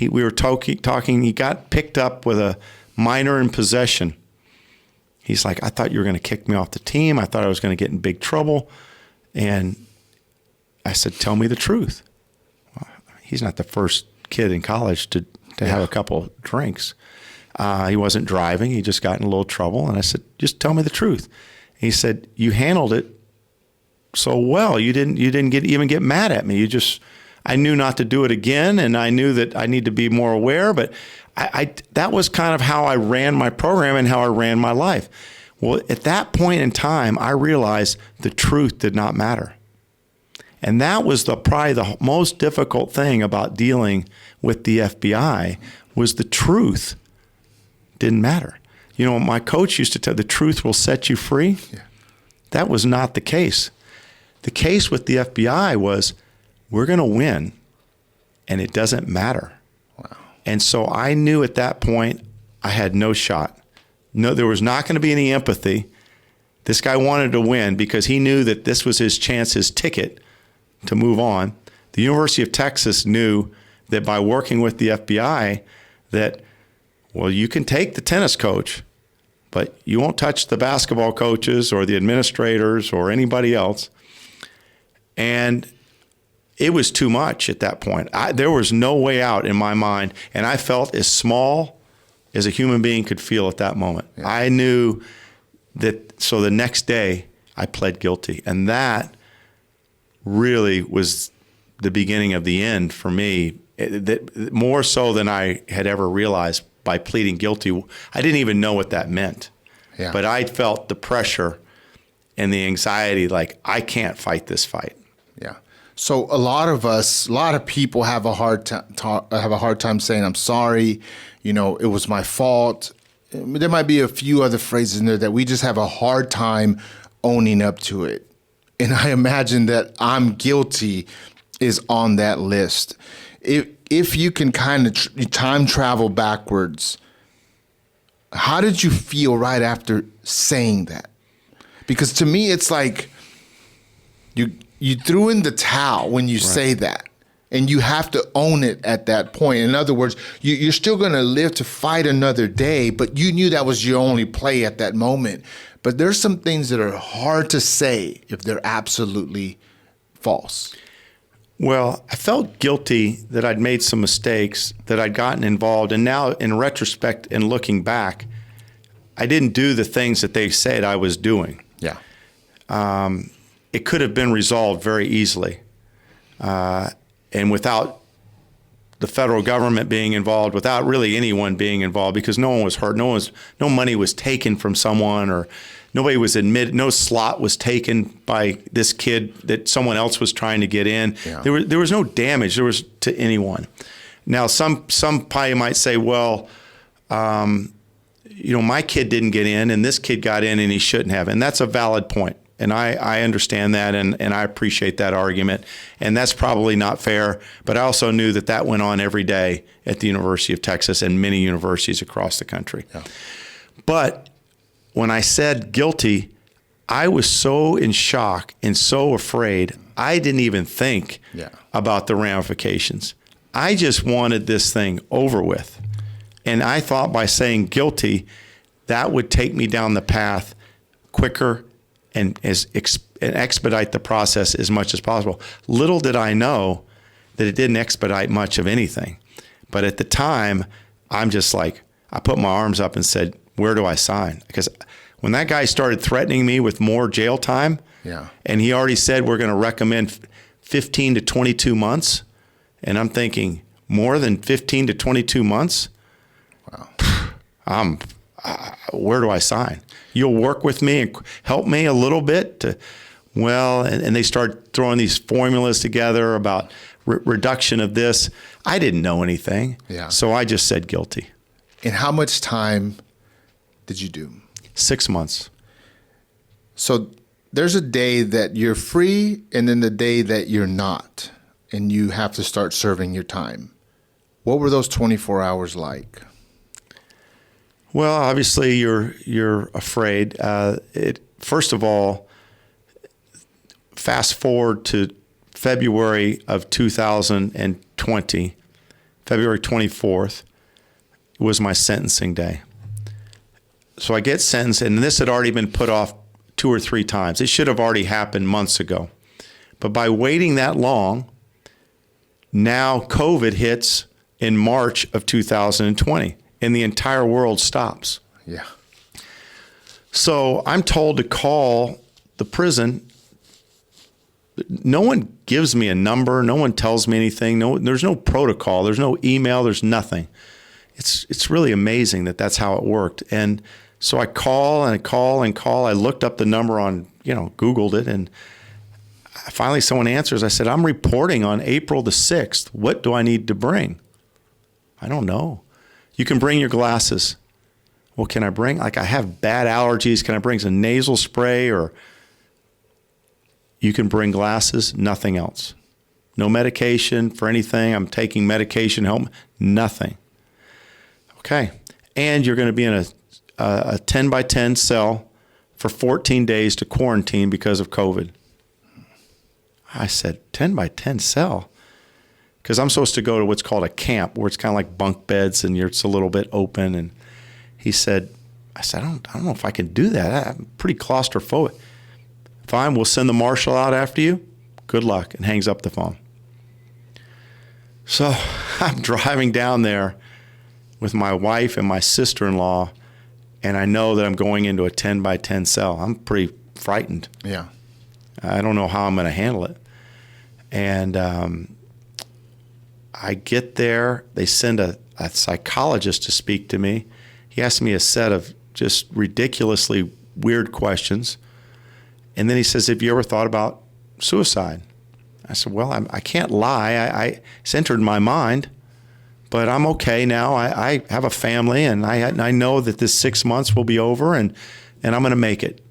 we were talking. He got picked up with a minor in possession. He's like, I thought you were going to kick me off the team. I thought I was going to get in big trouble. And I said, tell me the truth. Well, he's not the first kid in college to have a couple of drinks. He wasn't driving. He just got in a little trouble. And I said, just tell me the truth. And he said, you handled it so well. You didn't even get mad at me. I knew not to do it again, and I knew that I need to be more aware, but that was kind of how I ran my program and how I ran my life. Well, at that point in time, I realized the truth did not matter. And that was probably the most difficult thing about dealing with the FBI was the truth didn't matter. My coach used to tell the truth will set you free. Yeah. That was not the case. The case with the FBI was we're going to win, and it doesn't matter. Wow. And so I knew at that point I had no shot. No, there was not going to be any empathy. This guy wanted to win because he knew that this was his chance, his ticket to move on. The University of Texas knew that by working with the FBI that, well, you can take the tennis coach, but you won't touch the basketball coaches or the administrators or anybody else. And it was too much at that point. There was no way out in my mind, and I felt as small as a human being could feel at that moment. Yeah. I knew that, so the next day I pled guilty, and that really was the beginning of the end for me, that more so than I had ever realized by pleading guilty. I didn't even know what that meant, but I felt the pressure and the anxiety, like I can't fight this fight. Yeah. So a lot of people have a hard time saying, I'm sorry, it was my fault. There might be a few other phrases in there that we just have a hard time owning up to it. And I imagine that I'm guilty is on that list. If you can kind of time travel backwards, how did you feel right after saying that? Because to me, it's like you threw in the towel when you say that, and you have to own it at that point. In other words, you're still going to live to fight another day, but you knew that was your only play at that moment. But there's some things that are hard to say if they're absolutely false. Well, I felt guilty that I'd made some mistakes, that I'd gotten involved. And now in retrospect and looking back, I didn't do the things that they said I was doing. Yeah. It could have been resolved very easily. And without the federal government being involved, without really anyone being involved, because no one was hurt, no money was taken from someone, or nobody was admitted, no slot was taken by this kid that someone else was trying to get in. Yeah. There was no damage to anyone. Now, some probably might say, well, my kid didn't get in and this kid got in and he shouldn't have. And that's a valid point. And I understand that, and I appreciate that argument. And that's probably not fair, but I also knew that went on every day at the University of Texas and many universities across the country. Yeah. But when I said guilty, I was so in shock and so afraid, I didn't even think about the ramifications. I just wanted this thing over with. And I thought by saying guilty, that would take me down the path quicker and expedite the process as much as possible. Little did I know that it didn't expedite much of anything. But at the time, I'm just like, I put my arms up and said, where do I sign? Because when that guy started threatening me with more jail time, and he already said we're going to recommend 15 to 22 months, and I'm thinking, more than 15 to 22 months? Wow. Where do I sign? You'll work with me and help me a little bit? And they start throwing these formulas together about reduction of this. I didn't know anything, so I just said guilty. And how much time did you do? 6 months. So there's a day that you're free and then the day that you're not, and you have to start serving your time. What were those 24 hours like? Well, obviously you're afraid. First of all, fast forward to February of 2020, February 24th was my sentencing day. So I get sentenced, and this had already been put off 2 or 3 times. It should have already happened months ago. But by waiting that long, now COVID hits in March of 2020, and the entire world stops. Yeah. So I'm told to call the prison. No one gives me a number. No one tells me anything. There's no protocol. There's no email. There's nothing. It's really amazing that that's how it worked. And so I call and I call and call. I looked up the number on, Googled it, and finally someone answers. I said, I'm reporting on April the 6th. What do I need to bring? I don't know. You can bring your glasses. Well, can I bring, I have bad allergies. Can I bring some nasal spray? Or you can bring glasses, nothing else. No medication for anything. I'm taking medication home, nothing. Okay. And you're going to be in a 10 by 10 cell for 14 days to quarantine because of COVID. I said, 10 by 10 cell? Because I'm supposed to go to what's called a camp, where it's kind of like bunk beds and it's a little bit open. And I said, I don't know if I can do that. I'm pretty claustrophobic. Fine, we'll send the marshal out after you. Good luck. And hangs up the phone. So I'm driving down there with my wife and my sister-in-law, and I know that I'm going into a 10 by 10 cell. I'm pretty frightened. Yeah. I don't know how I'm going to handle it. And I get there. They send a psychologist to speak to me. He asked me a set of just ridiculously weird questions. And then he says, have you ever thought about suicide? I said, well, I can't lie. It's entered my mind, but I'm okay now. I have a family, and I know that this 6 months will be over, and I'm going to make it.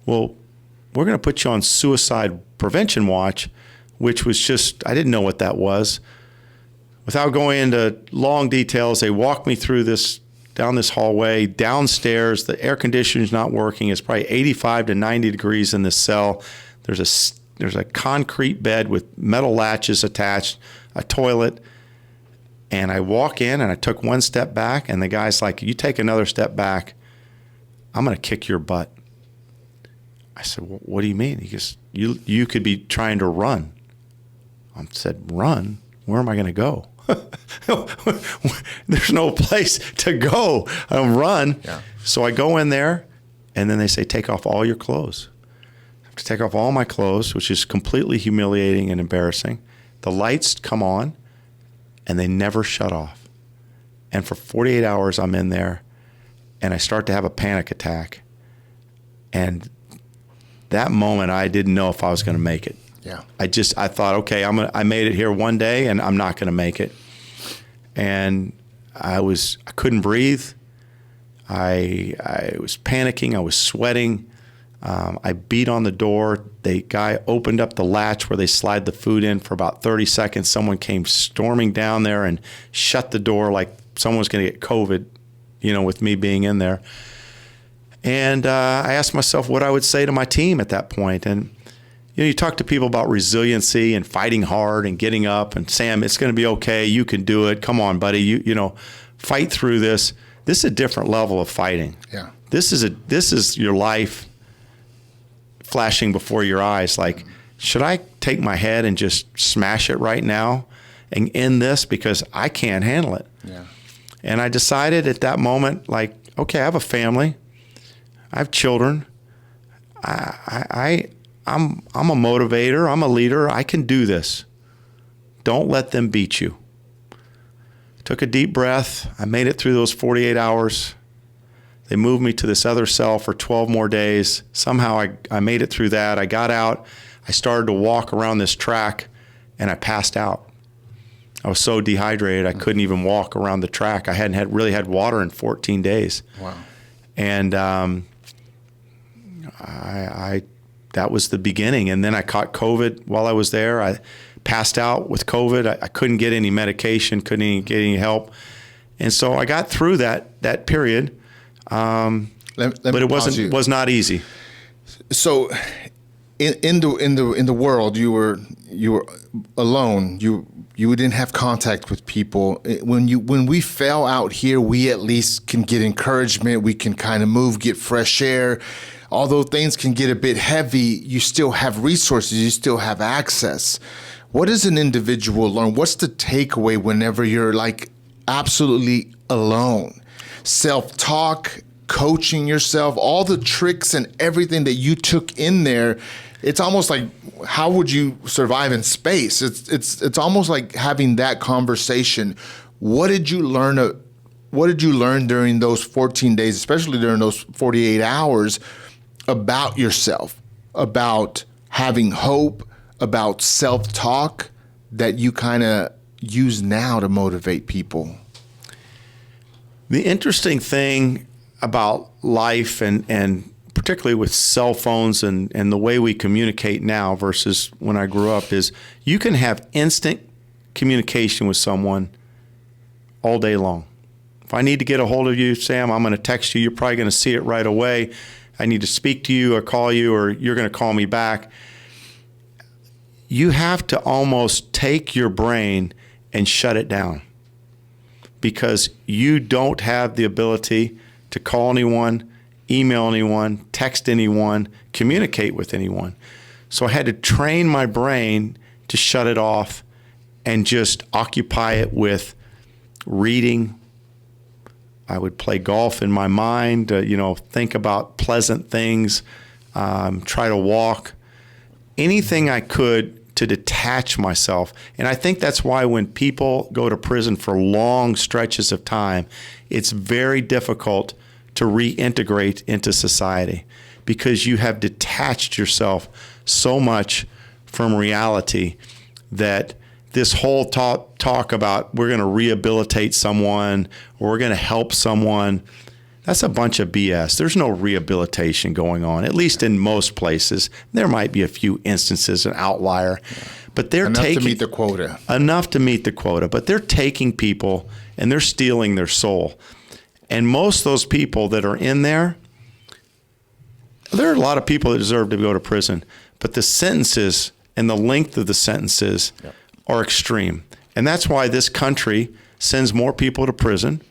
Well, we're going to put you on suicide prevention watch, which was just, I didn't know what that was. Without going into long details, they walked me through down this hallway, downstairs. The air conditioning's not working. It's probably 85 to 90 degrees in this cell. There's a concrete bed with metal latches attached, a toilet. And I walk in, and I took one step back, and the guy's like, you take another step back, I'm going to kick your butt. I said, well, what do you mean? He goes, you could be trying to run. I said, run? Where am I going to go? There's no place to go. Run. Yeah. So I go in there, and then they say, take off all your clothes. I have to take off all my clothes, which is completely humiliating and embarrassing. The lights come on, and they never shut off. And for 48 hours, I'm in there, and I start to have a panic attack. And that moment, I didn't know if I was going to make it. Yeah. I thought, okay, I made it here one day, and I'm not going to make it. And I couldn't breathe. I was panicking. I was sweating. I beat on the door. The guy opened up the latch where they slide the food in for about 30 seconds. Someone came storming down there and shut the door like someone was going to get COVID, with me being in there. And I asked myself what I would say to my team at that point. And you talk to people about resiliency and fighting hard and getting up and, Sam, it's going to be okay. You can do it. Come on, buddy. You fight through this. This is a different level of fighting. Yeah. This is your life flashing before your eyes. Like, should I take my head and just smash it right now and end this because I can't handle it. Yeah. And I decided at that moment, like, okay, I have a family, I have children, I'm a motivator, I'm a leader, I can do this. Don't let them beat you. Took a deep breath. I made it through those 48 hours. They moved me to this other cell for 12 more days. Somehow I made it through that. I got out. I started to walk around this track, and I passed out. I was so dehydrated I couldn't even walk around the track. I hadn't really had water in 14 days. Wow. And that was the beginning. And then I caught COVID while I was there. I passed out with COVID. I couldn't get any medication, couldn't get any help. And so I got through that period. But it was not easy. So in the world, you were alone. You didn't have contact with people. When we fail out here, we at least can get encouragement. We can kind of move, get fresh air. Although things can get a bit heavy, you still have resources. You still have access. What does an individual learn? What's the takeaway whenever you're like absolutely alone? Self-talk, coaching yourself, all the tricks and everything that you took in there. It's almost like, how would you survive in space? It's almost like having that conversation. What did you learn? What did you learn during those 14 days, especially during those 48 hours, about yourself, about having hope, about self-talk that you kind of use now to motivate people? The interesting thing about life and particularly with cell phones and the way we communicate now versus when I grew up is you can have instant communication with someone all day long. If I need to get a hold of you, Sam, I'm going to text you. You're probably going to see it right away. I need to speak to you or call you, or you're going to call me back. You have to almost take your brain and shut it down because you don't have the ability to call anyone, email anyone, text anyone, communicate with anyone. So I had to train my brain to shut it off and just occupy it with reading. I would play golf in my mind, think about pleasant things, try to walk, anything I could to detach myself. And I think that's why when people go to prison for long stretches of time, it's very difficult to reintegrate into society because you have detached yourself so much from reality that this whole talk about we're going to rehabilitate someone or we're going to help someone, that's a bunch of BS. There's no rehabilitation going on, at least in most places. There might be a few instances, an outlier, but they're enough taking to meet the quota. Enough to meet the quota, but they're taking people and they're stealing their soul. And most of those people that are in there, there are a lot of people that deserve to go to prison, but the sentences and the length of the sentences are extreme. And that's why this country sends more people to prison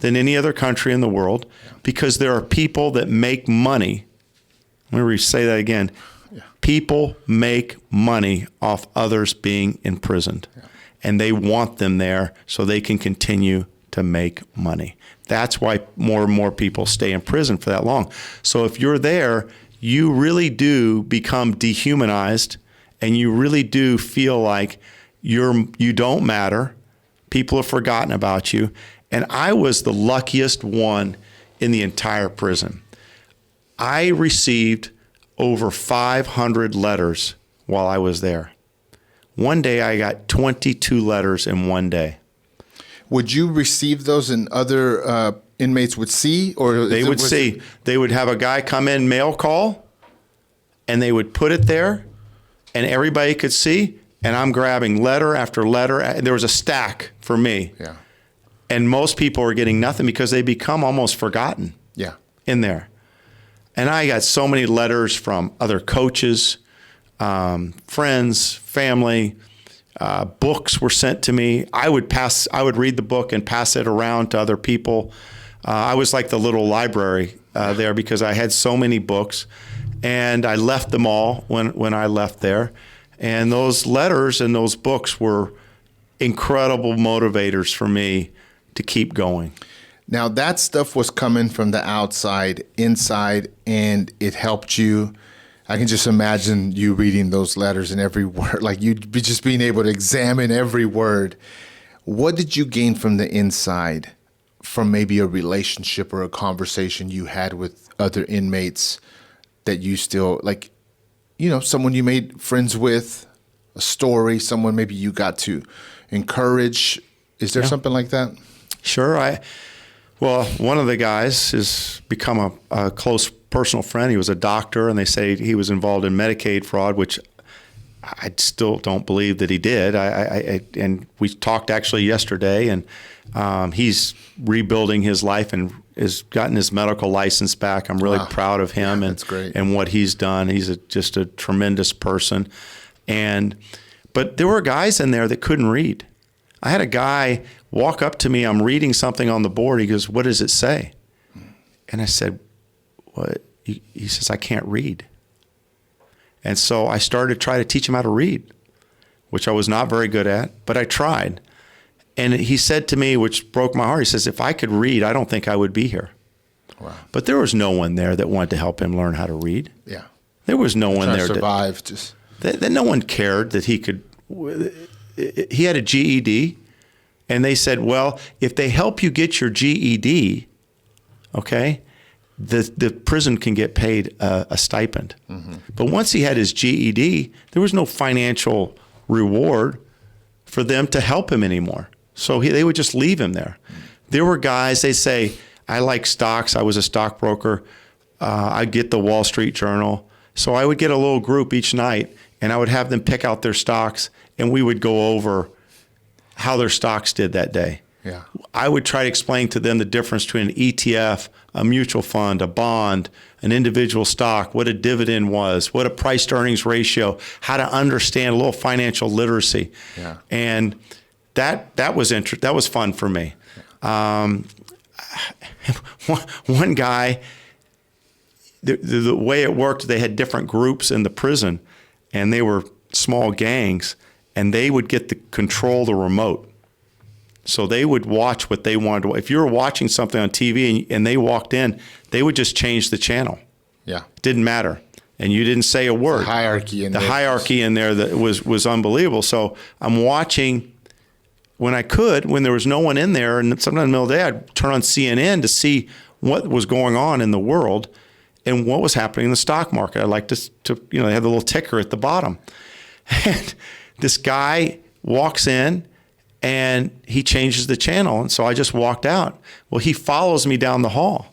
than any other country in the world, because there are people that make money. Let me say that again. People make money off others being imprisoned, and they want them there so they can continue to make money. That's why more and more people stay in prison for that long. So if you're there, you really do become dehumanized, and you really do feel like you don't matter. People have forgotten about you. And I was the luckiest one in the entire prison. I received over 500 letters while I was there. One day I got 22 letters in one day. Would you receive those and other inmates would see? Or they would see. They would have a guy come in, mail call, and they would put it there, and everybody could see, and I'm grabbing letter after letter. There was a stack for me. Yeah. And most people are getting nothing because they become almost forgotten in there. And I got so many letters from other coaches, friends, family. Books were sent to me. I would read the book and pass it around to other people. I was like the little library there because I had so many books, and I left them all when I left there. And those letters and those books were incredible motivators for me to keep going. Now, that stuff was coming from the outside, inside, and it helped you. I can just imagine you reading those letters and every word, like you'd be just being able to examine every word. What did you gain from the inside, from maybe a relationship or a conversation you had with other inmates that you still, like, someone you made friends with, a story, someone maybe you got to encourage? Is there something like that? Sure. Well, one of the guys has become a close personal friend. He was a doctor, and they say he was involved in Medicaid fraud, which I still don't believe that he did. And we talked actually yesterday, and he's rebuilding his life and has gotten his medical license back. I'm really proud of him that's great. And what he's done. He's just a tremendous person. But there were guys in there that couldn't read. I had a guy walk up to me. I'm reading something on the board. He goes, "What does it say?" And I said, "What?" He says, "I can't read." And so I started to try to teach him how to read, which I was not very good at, but I tried. And he said to me, which broke my heart, he says, "If I could read, I don't think I would be here." Wow. But there was no one there that wanted to help him learn how to read. Yeah. There was no one there to survive. that no one cared that he could. He had a GED, and they said, well, if they help you get your GED, okay, the prison can get paid a stipend. Mm-hmm. But once he had his GED, there was no financial reward for them to help him anymore. So they would just leave him there. Mm-hmm. There were guys, they say, I like stocks. I was a stockbroker. I'd get the Wall Street Journal. So I would get a little group each night, and I would have them pick out their stocks, and we would go over how their stocks did that day. Yeah. I would try to explain to them the difference between an ETF, a mutual fund, a bond, an individual stock, what a dividend was, what a price to earnings ratio, how to understand a little financial literacy. Yeah. And that was fun for me. Yeah. One guy, the way it worked, they had different groups in the prison, and they were small gangs, and they would get to control the remote. So they would watch what they wanted to. If you were watching something on TV and they walked in, they would just change the channel. Yeah. Didn't matter. And you didn't say a word. The hierarchy in there. The hierarchy in there that was unbelievable. So I'm watching when I could, when there was no one in there, and sometimes in the middle of the day, I'd turn on CNN to see what was going on in the world and what was happening in the stock market. I like to they have the little ticker at the bottom. And this guy walks in, and he changes the channel. And so I just walked out. Well, he follows me down the hall.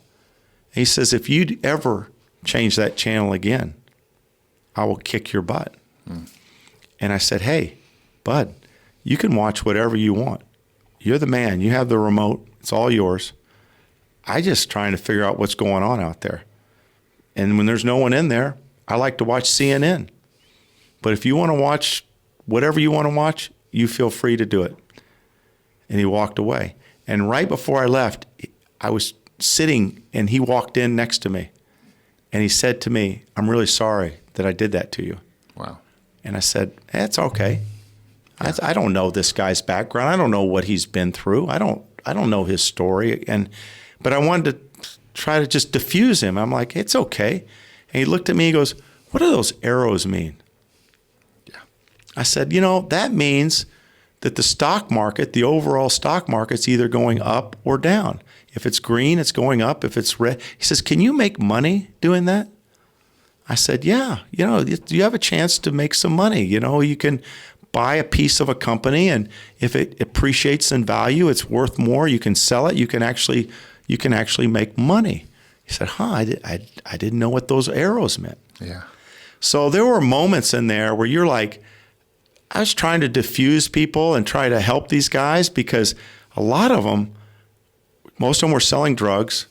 He says, if you'd ever change that channel again, I will kick your butt. And I said, hey, bud, you can watch whatever you want. You're the man. You have the remote. It's all yours. I just trying to figure out what's going on out there. And when there's no one in there, I like to watch CNN. But if you want to watch whatever you want to watch, you feel free to do it. And he walked away. And right before I left, I was sitting, and he walked in next to me. And he said to me, I'm really sorry that I did that to you. Wow. And I said, it's okay. Yeah. I don't know this guy's background. I don't know what he's been through. I don't know his story. But I wanted to try to just diffuse him. I'm like, it's okay. And he looked at me, he goes, what do those arrows mean? Yeah. I said, that means that the stock market, the overall stock market's either going up or down. If it's green, it's going up. If it's red, he says, can you make money doing that? I said, yeah, you have a chance to make some money. You can buy a piece of a company, and if it appreciates in value, it's worth more. You can sell it. You can actually make money. He said, I didn't know what those arrows meant. Yeah. So there were moments in there where you're like, I was trying to diffuse people and try to help these guys, because a lot of them, most of them were selling drugs,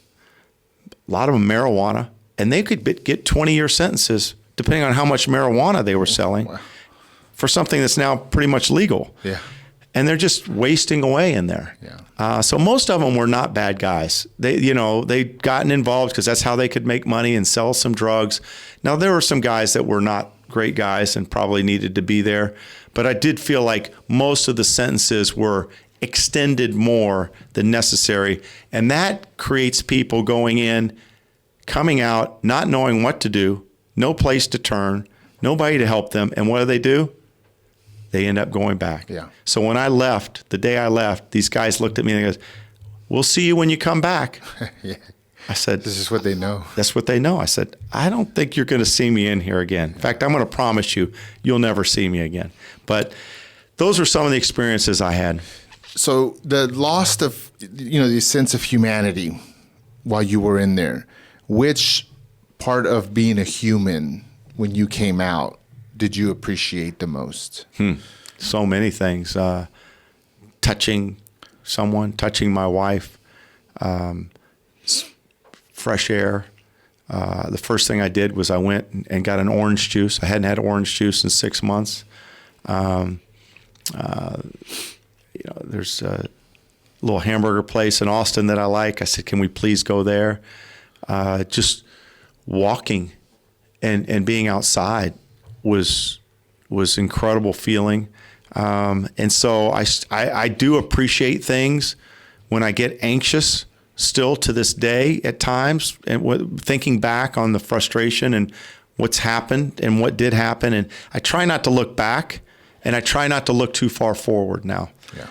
a lot of them marijuana, and they could get 20-year sentences depending on how much marijuana they were selling for something that's now pretty much legal. Yeah. And they're just wasting away in there. Yeah. So most of them were not bad guys. They'd gotten involved because that's how they could make money and sell some drugs. Now, there were some guys that were not great guys and probably needed to be there. But I did feel like most of the sentences were extended more than necessary. And that creates people going in, coming out, not knowing what to do, no place to turn, nobody to help them. And what do? They end up going back. Yeah. So when I left, the day I left, these guys looked at me and they goes, "We'll see you when you come back." Yeah. I said, This is what they know. That's what they know. I said, "I don't think you're going to see me in here again. In fact, I'm going to promise you, you'll never see me again." But those were some of the experiences I had. So the loss of, the sense of humanity while you were in there, which part of being a human when you came out did you appreciate the most? So many things. Touching someone, touching my wife, fresh air. The first thing I did was I went and got an orange juice. I hadn't had orange juice in 6 months. There's a little hamburger place in Austin that I like. I said, "Can we please go there?" Just walking and being outside was incredible feeling. And so I do appreciate things when I get anxious still to this day at times, and thinking back on the frustration and what's happened and what did happen. And I try not to look back, and I try not to look too far forward now. Yeah.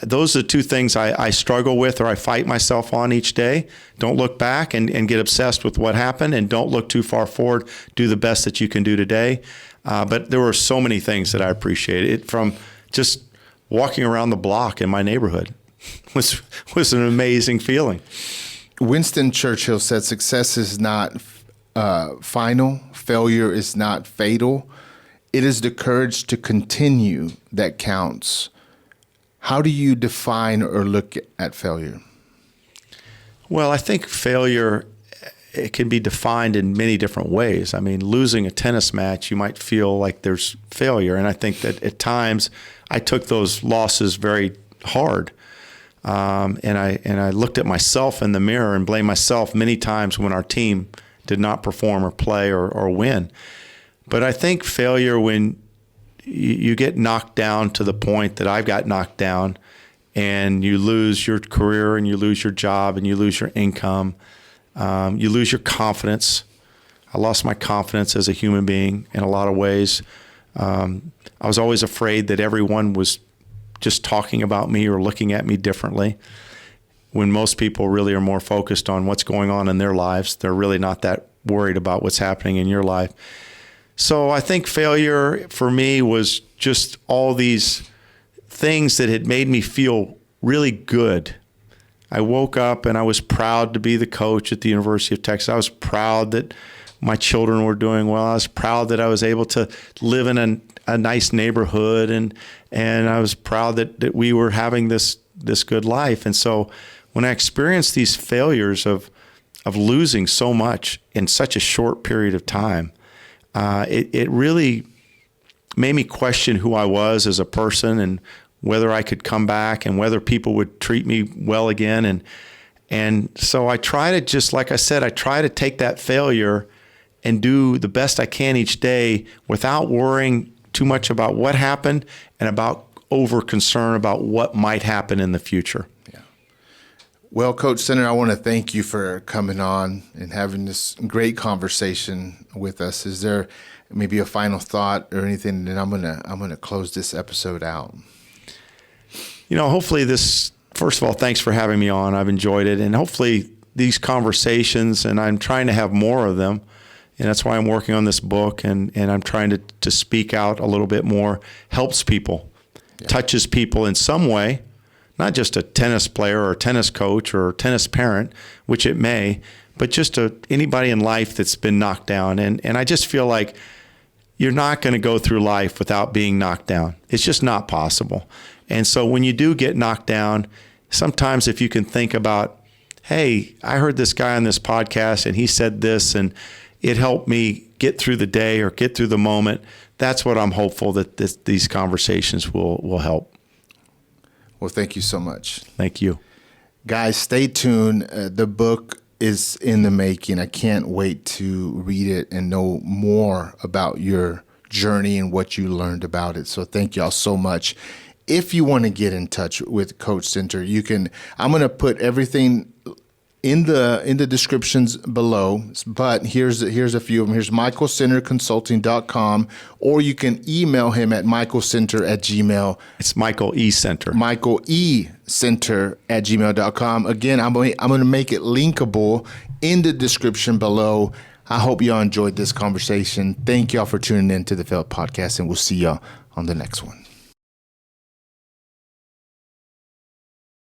Those are the two things I struggle with, or I fight myself on each day. Don't look back and get obsessed with what happened, and don't look too far forward. Do the best that you can do today. But there were so many things that I appreciated, from just walking around the block in my neighborhood was an amazing feeling. Winston Churchill said, "Success is not final. Failure is not fatal. It is the courage to continue that counts." How do you define or look at failure? Well, I think failure, it can be defined in many different ways. I mean, losing a tennis match, you might feel like there's failure. And I think that at times I took those losses very hard. And I looked at myself in the mirror and blamed myself many times when our team did not perform or play or win. But I think failure, when you get knocked down to the point that I've got knocked down, and you lose your career and you lose your job and you lose your income, you lose your confidence. I lost my confidence as a human being in a lot of ways. I was always afraid that everyone was just talking about me or looking at me differently, when most people really are more focused on what's going on in their lives. They're really not that worried about what's happening in your life. So I think failure for me was just all these things that had made me feel really good. I woke up and I was proud to be the coach at the University of Texas. I was proud that my children were doing well. I was proud that I was able to live in a nice neighborhood, and I was proud that we were having this good life. And so when I experienced these failures of losing so much in such a short period of time, it really made me question who I was as a person, and whether I could come back, and whether people would treat me well again. And so I try to, just like I said, I try to take that failure and do the best I can each day without worrying too much about what happened and about over concern about what might happen in the future. Yeah. Well, Coach Center, I want to thank you for coming on and having this great conversation with us. Is there maybe a final thought or anything? Then I'm gonna close this episode out. Hopefully this, first of all, thanks for having me on. I've enjoyed it. And hopefully these conversations, and I'm trying to have more of them, and that's why I'm working on this book, and I'm trying to speak out a little bit more, helps people, touches people in some way, not just a tennis player or a tennis coach or a tennis parent, which it may, but just anybody in life that's been knocked down. And I just feel like you're not going to go through life without being knocked down. It's just not possible. And so when you do get knocked down, sometimes if you can think about, hey, I heard this guy on this podcast and he said this, and it helped me get through the day or get through the moment, that's what I'm hopeful that these conversations will help. Well, thank you so much. Thank you. Guys, stay tuned. The book is in the making. I can't wait to read it and know more about your journey and what you learned about it. So thank y'all so much. If you want to get in touch with Coach Center, you can. I'm going to put everything in the descriptions below, but here's a few of them. Here's michaelcenterconsulting.com, or you can email him at michaelcenter@gmail. It's Michael E. Center. michaelcenter@gmail.com. Again, I'm going to make it linkable in the description below. I hope y'all enjoyed this conversation. Thank y'all for tuning in to the Felt Podcast, and we'll see y'all on the next one.